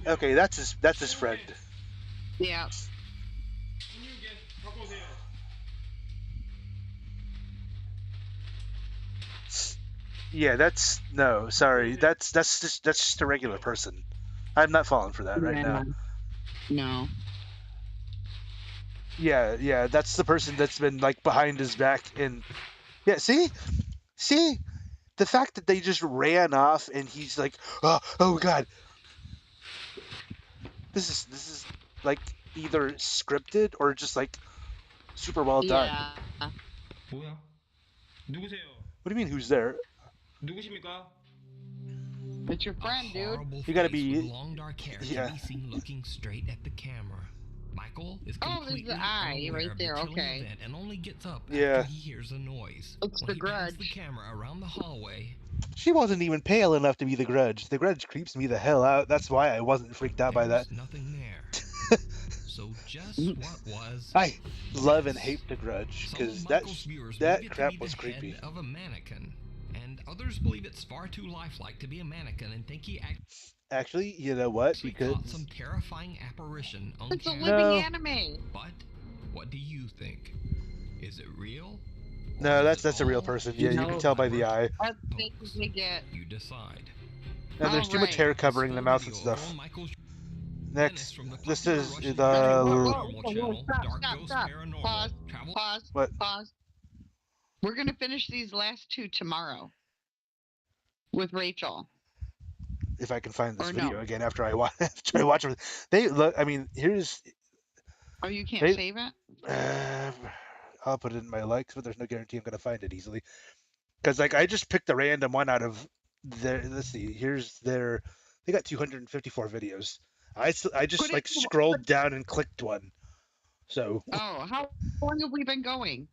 Okay, that's his friend. Yeah. 손님께 갖고 오세요. Yeah, that's no, sorry. That's just a regular person. I'm not falling for that right now. No. Yeah, that's the person that's been like behind his back and yeah, see, the fact that they just ran off and he's like, oh god, this is like either scripted or just like super well done. Yeah. 뭐야? 누구세요? What do you mean? Who's there? 누구십니까? It's your A friend, dude. horrible You gotta face with be, long dark hair yeah. can be seen looking straight at the camera. Michael is Oh, there's completely the eye unaware right of there, the chilling okay. event and only gets up Yeah. after he hears a noise. It's When the he pans the Grudge. camera around the hallway, She wasn't even pale enough to be the Grudge. The Grudge creeps me the hell out. That's why I wasn't freaked out by that. there's nothing there. So just what was? I love and this? hate the Grudge Some of because Michael's viewers that believe it to crap be was the creepy. head of a mannequin, and others believe it's far too lifelike to be a mannequin and think he Actually, you know what? actually Because caught some terrifying apparition on It's a camera. living No. anime. But what do you think? Is it real? Or no, is that's it a real all person. Yeah, you can No. tell by the eye, That's basically get. You decide. and there's too much Alright. hair This covering the full mouth and video over stuff. on Michael's Next, from the this popular is Russian the paranormal channel, Dark Ghost Stop. Paranormal. Pause. Travel Pause. What? Pause. We're gonna finish these last two tomorrow with Rachel. if I can find this Or video no. again after I watch it. They look. I mean, here's. Oh, you can't They- save it? I'll put it in my likes, but there's no guarantee I'm gonna find it easily. Because like I just picked a random one out of their. Let's see. Here's their. They got 254 videos. I just Put it like in- scrolled down and clicked one. So Oh, how long have we been going?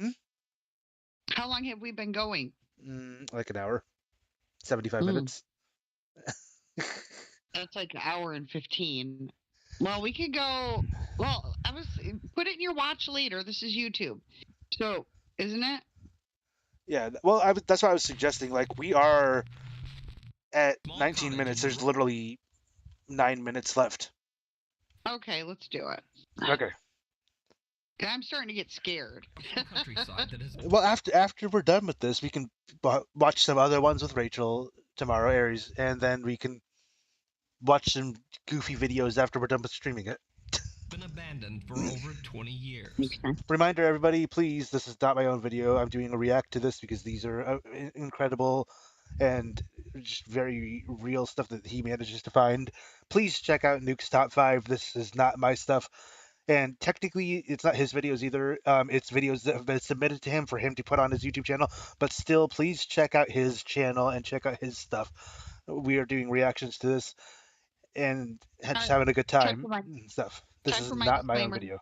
Hmm? How long have we been going? like an hour, 75 Mm. minutes. That's like an hour and 15. Well, we could go. Well, put it in your watch later. This is YouTube. So, isn't it? Yeah. Well, that's why I was suggesting. Like we are at Small 19 cottage minutes. in There's literally 9 minutes left. Okay, let's do it. Okay. I'm starting to get scared. countryside that has Well, after we're done with this, we can watch some other ones with Rachel tomorrow, Aries, and then we can watch some goofy videos after we're done with streaming it. been abandoned for over 20 years. Reminder, everybody, please, this is not my own video. I'm doing a react to this because these are incredible and just very real stuff that he manages to find. Please check out Nuke's Top 5. This is not my stuff. And technically, it's not his videos either. It's videos that have been submitted to him for him to put on his YouTube channel. But still, please check out his channel and check out his stuff. We are doing reactions to this and just having a good time for my- and stuff. This check is for my not my own disclaimer. video.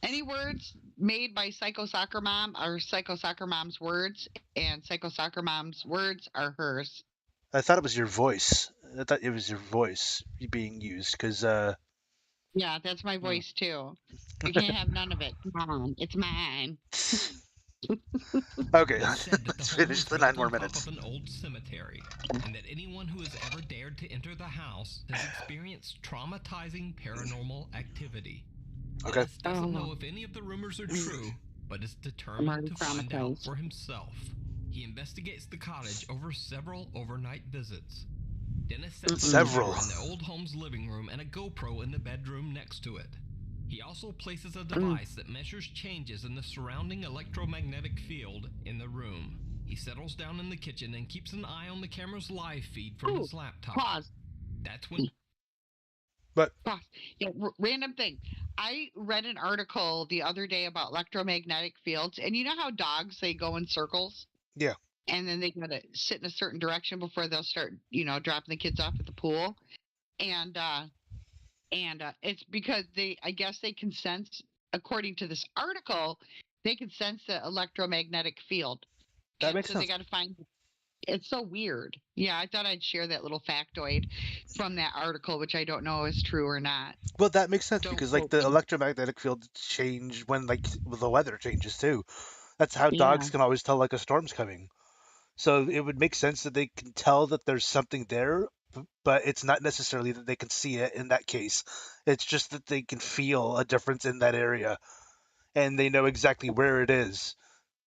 Any words made by Psycho Soccer Mom are Psycho Soccer Mom's words, and Psycho Soccer Mom's words are hers. I thought it was your voice. I thought it was your voice being used because Yeah, that's my voice too. You can't have none of it. Come on, it's mine. okay, It's said that let's the home finish was the built 9 on more top minutes. of an old cemetery, and that anyone who has ever dared to enter the house has experienced traumatizing paranormal activity. Okay. Dennis doesn't know if any of the rumors are true, but is determined to find out traumatized. for himself. He investigates the cottage over several overnight visits. Dennis sets up a Several. camera in the old home's living room and a GoPro in the bedroom next to it. He also places a device that measures changes in the surrounding electromagnetic field in the room. He settles down in the kitchen and keeps an eye on the camera's live feed from his laptop. Pause. That's when Pause. Yeah, random thing. I read an article the other day about electromagnetic fields, and you know how dogs they go in circles? Yeah. And then they gotta sit in a certain direction before they'll start, dropping the kids off at the pool. And it's because I guess they can sense, according to this article, they can sense the electromagnetic field. That And makes so sense. they got to find. It's so weird. Yeah, I thought I'd share that little factoid from that article, which I don't know is true or not. Well, that makes sense Don't because like quote the me. electromagnetic field change when like the weather changes too. That's how Yeah. dogs can always tell like a storm's coming. So it would make sense that they can tell that there's something there, but it's not necessarily that they can see it in that case. It's just that they can feel a difference in that area and they know exactly where it is.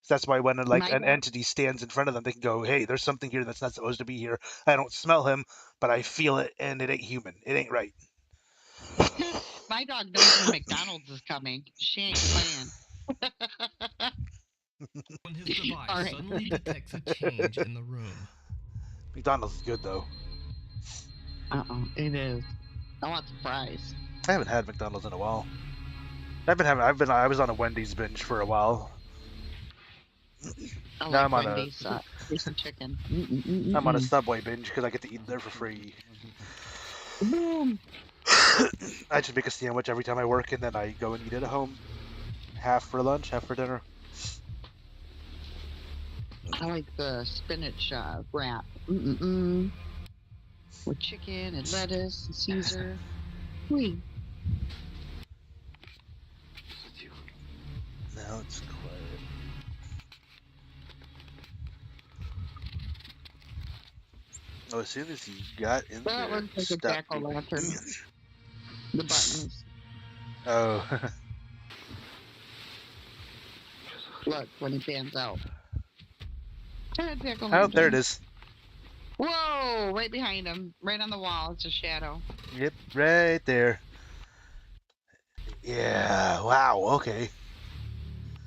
So that's why when like My an dog- entity stands in front of them, they can go, "Hey, there's something here that's not supposed to be here. I don't smell him, but I feel it, and it ain't human. It ain't right." My dog knows when McDonald's is coming. She ain't playing. When his device All right. suddenly detects a change in the room. McDonald's is good though. It is. I want some fries. I haven't had McDonald's in a while. I was on a Wendy's binge for a while. I Now like Wendy's spicy chicken. I'm on a Subway binge because I get to eat there for free. Boom. I just make a sandwich every time I work, and then I go and eat it at home. Half for lunch, half for dinner. I like the spinach wrap. With chicken and lettuce and Caesar. Wee. Now it's quiet. Oh, as soon as he got in That there, looks like a stopped jack-o'-lantern. The buttons. Oh. Look, when he pans out. Oh, there it is. Whoa! Right behind him. Right on the wall. It's a shadow. Yep, right there. Yeah, wow, okay.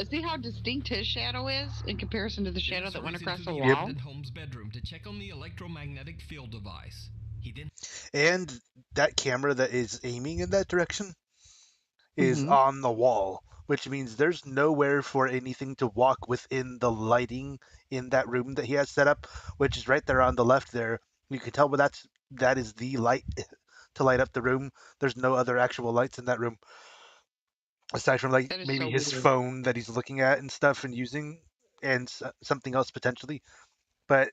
See how distinct his shadow is in comparison to the shadow that went across the wall? Abandoned home's bedroom to check on the electromagnetic field device. He then And that camera that is aiming in that direction is on the wall, which means there's nowhere for anything to walk within the lighting in that room that he has set up, which is right there on the left there. You can tell that is the light to light up the room. There's no other actual lights in that room aside from like That is maybe so his weird. phone that he's looking at and stuff and using, and something else potentially. But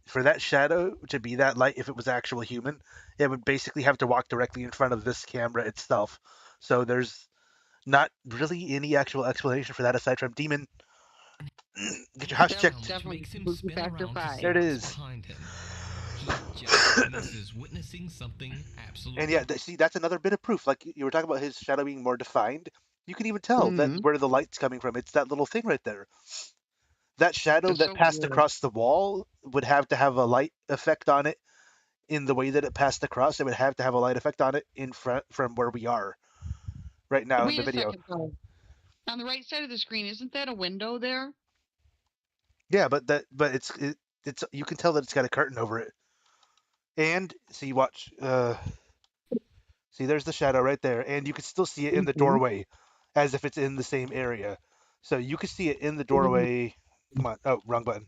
for that shadow to be that light, if it was actual human, it would basically have to walk directly in front of this camera itself. So there's not really any actual explanation for that aside from demon. Get your house That checked. definitely makes him spooky spin factor around to 5. see There it what's is. behind him. He just misses witnessing something absolutely. And yeah, see, that's another bit of proof. Like you were talking about his shadow being more defined. You can even tell that where the light's coming from. It's that little thing right there. That shadow It's that so passed weird. across the wall would have to have a light effect on it in the way that it passed across. It would have to have a light effect on it in front from where we are right now in Wait the a video. second, though. On the right side of the screen, isn't that a window there? Yeah, but it's you can tell that it's got a curtain over it. And see, watch. See, there's the shadow right there, and you can still see it in the doorway, as if it's in the same area. So you can see it in the doorway. Come on. Oh, wrong button.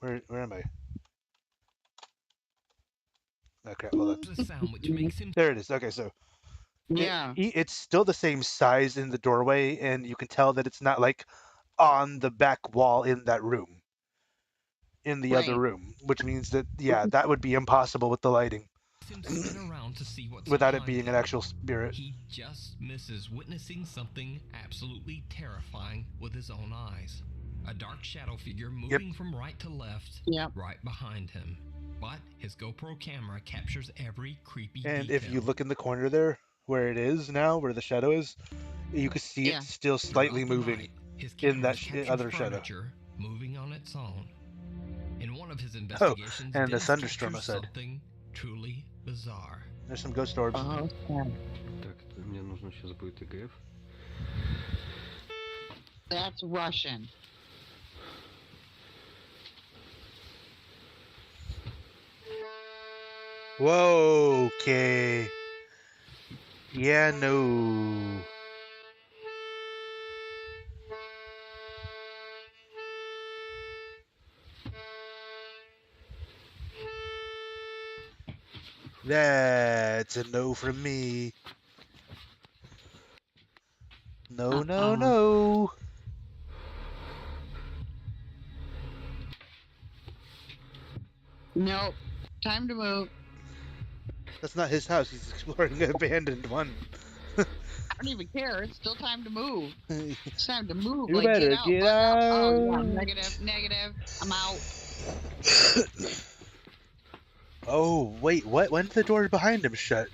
Where am I? Oh crap! Hold on. The sound which makes him There it is. Okay, so Yeah. it's still the same size in the doorway, and you can tell that it's not like on the back wall in that room, in the other Right. room, which means that that would be impossible with the lighting spin around to see what's without it behind being an him. actual spirit. He just misses witnessing something absolutely terrifying with his own eyes. A dark shadow figure moving from right to left, Yep. right behind him. But his GoPro camera captures every creepy And detail. if you look in the corner there, where it is now, where the shadow is, you can see Yeah. it still slightly Throughout the moving night, his in that cameras captured other shadow. furniture moving on its own. In one of his investigations, and the Dennis thunderstorm captures I said. something truly bizarre. There's some ghost orbs. Oh, yeah. Так, мне нужно сейчас будет ИГФ. That's Russian. Whoa, okay. Yeah, no. That's a no from me. No, no, no. Nope. Time to move. That's not his house. He's exploring an abandoned one. I don't even care. It's still time to move. It's time to move. You like, better get out. get bug out. Oh, yeah. out. Negative. I'm out. Oh, wait, what? When's the door behind him shut?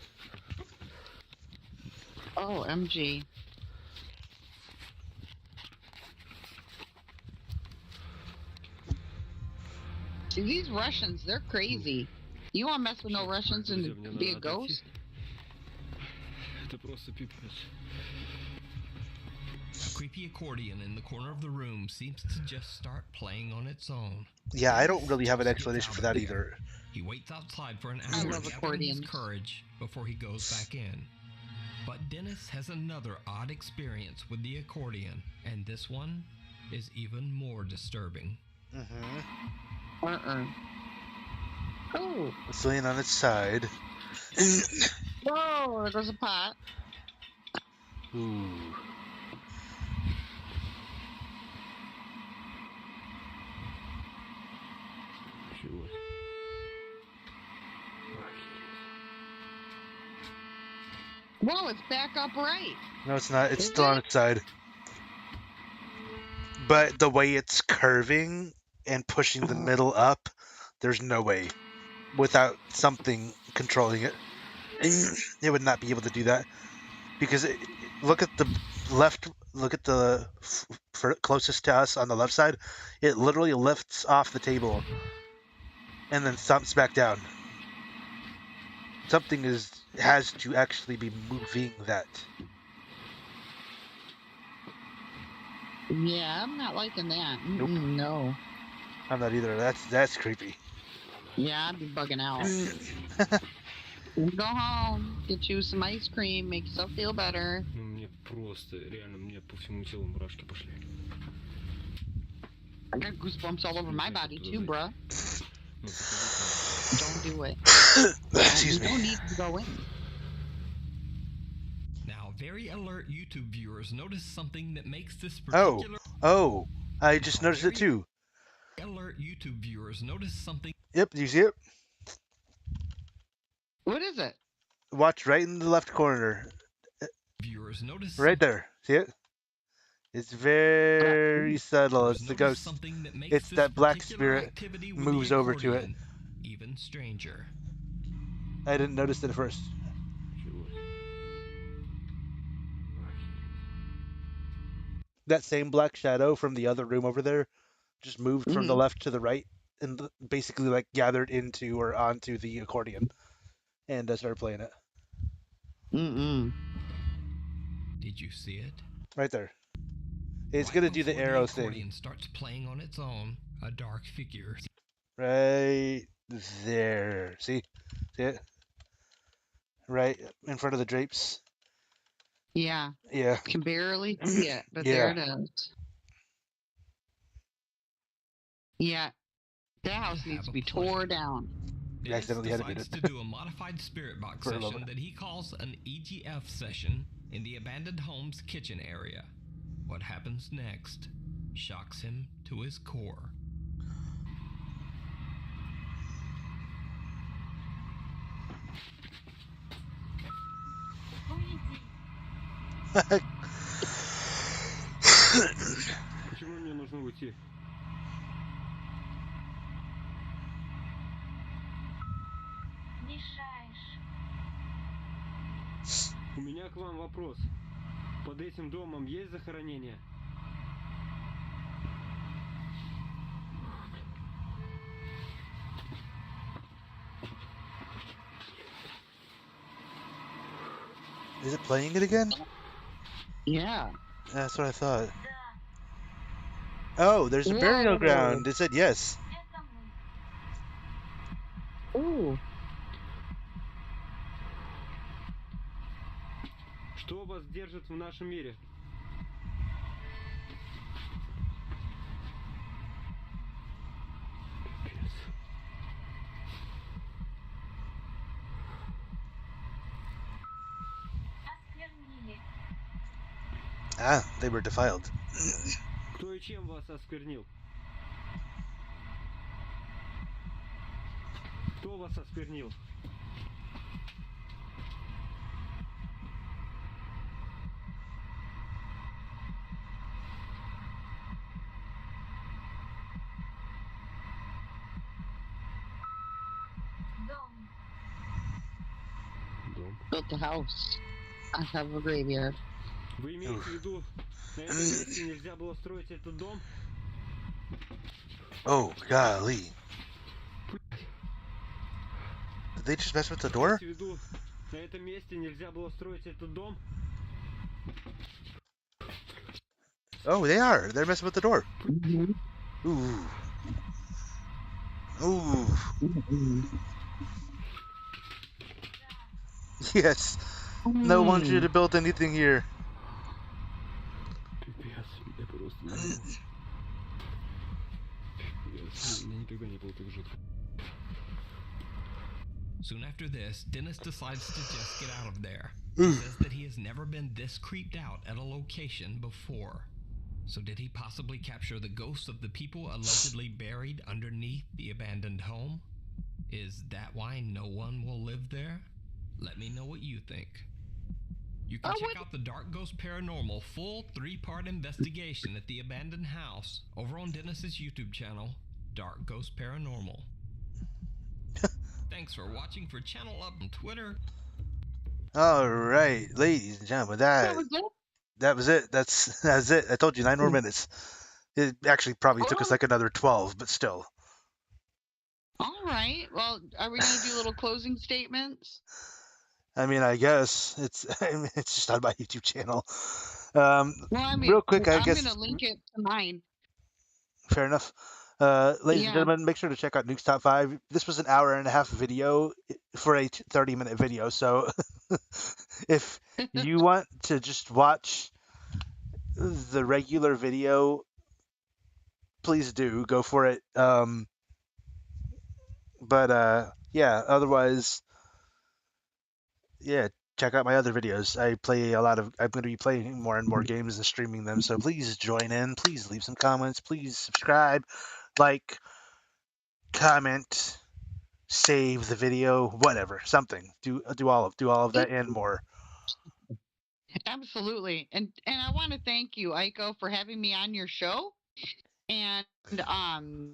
Oh, MG. See, these Russians, they're crazy. You want to mess with no Russians Друзья, and мне be a надо отойти. ghost? Это просто пипец. A creepy accordion in the corner of the room seems to just start playing on its own. Yeah, I don't really have an Just gets explanation out for of that there. either. He waits outside for an I hour, love gathering his accordions. courage before he goes back in. But Dennis has another odd experience with the accordion, and this one is even more disturbing. Uh-uh. Oh. It's laying on its side. Whoa, there goes a pot. Ooh. Чего? Whoa, it's back upright. No, it's not. It's Is still on it? its side. But the way it's curving and pushing the middle up, there's no way. Without something controlling it, it would not be able to do that. Because look at the left, look at the closest to us on the left side. It literally lifts off the table and then thumps back down. Something has to actually be moving that. Yeah, I'm not liking that. Nope. No. I'm not either. That's creepy. Yeah, I'd be bugging out. Go home, get you some ice cream, make yourself feel better. Ну мне просто, реально, мне по всему телу мурашки пошли. I got goosebumps all over my body too, bruh. Ну, заходи Don't do it. Excuse You don't me. need to go in. Now, very alert YouTube viewers notice something that makes this Oh. particular Oh, I just noticed it too. alert YouTube viewers notice something. Yep, do you see it? What is it? Watch right in the left corner. Viewers notice Right there. See it? It's very subtle. It's the ghost. Something that makes It's this that black particular spirit activity with moves the over to it. accordion even stranger. I didn't notice it at first. Чего? That same black shadow from the other room over there just moved from the left to the right and basically like gathered into or onto the accordion and started playing it. Mm-mm. Did you see it? Right there. It's Right gonna do the before arrow accordion thing. starts playing on its own, a dark figure. Right there. See? See it? Right in front of the drapes. Yeah, Yeah. can barely see it, but Yeah. there it is. Yeah, that house needs to be tore down. You accidentally had it decides muted. to do a modified spirit box For a session moment. that he calls an EGF session in the abandoned home's kitchen area. What happens next shocks him to his core. Почему мне нужно уйти? Мешаешь. У меня к вам вопрос. Под этим домом есть захоронение? Is it playing it again? Yeah. That's what I thought. Да, Oh, there's a burial Whoa. ground. It said yes. это мы. Ooh. Что вас держит в нашем мире? Пипец. Осквернили. Ah, they were defiled. Кто и чем вас осквернил? Кто вас осквернил? Дом. Дом. Built a house. I have a graveyard. Вы имеете в виду, на этом месте нельзя было строить этот дом? Oh, golly. Did they just mess with the door? Имейте в виду, на этом месте нельзя было строить этот дом. Oh, they are. They're messing with the door. Mhm. Ooh. Ooh. Yes. No one should have built anything here. Пипец, я просто не могу. Пипец, мне никогда не было так жутко. Soon after this, Dennis decides to just get out of there. Ooh. He says that he has never been this creeped out at a location before. So did he possibly capture the ghosts of the people allegedly buried underneath the abandoned home? Is that why no one will live there? Let me know what you think. You can check out the Dark Ghost Paranormal full 3-part investigation at the abandoned house over on Dennis's YouTube channel, Dark Ghost Paranormal. Thanks for watching for Channel Up on Twitter. All right, ladies and gentlemen, that was it. That's it. I told you 9 more minutes. It actually probably took us like another 12, but still. All right. Well, are we going to do little closing statements? I mean, I guess it's it's just on my YouTube channel. Well, I mean, Real quick, I I'm guess. going to link it to mine. Fair enough. Ladies and Yeah. gentlemen, make sure to check out Nukes Top 5. This was an hour and a half video for a 30-minute video. So if you want to just watch the regular video, please do. Go for it. But yeah, otherwise, yeah, check out my other videos. I play a lot of, I'm going to be playing more and more games and streaming them. So please join in. Please leave some comments. Please subscribe, like, comment, save the video, whatever, something. Do all of that and more. Absolutely. And I want to thank you, Aiko, for having me on your show. And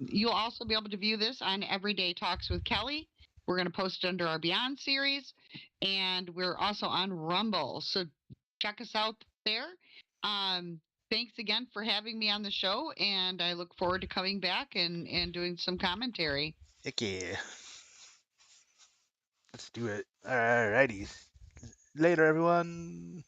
you'll also be able to view this on Everyday Talks with Kelly. We're going to post it under our Beyond series. And we're also on Rumble. So check us out there. Thanks again for having me on the show. And I look forward to coming back and doing some commentary. Heck yeah. Let's do it. Alrighty. Later, everyone.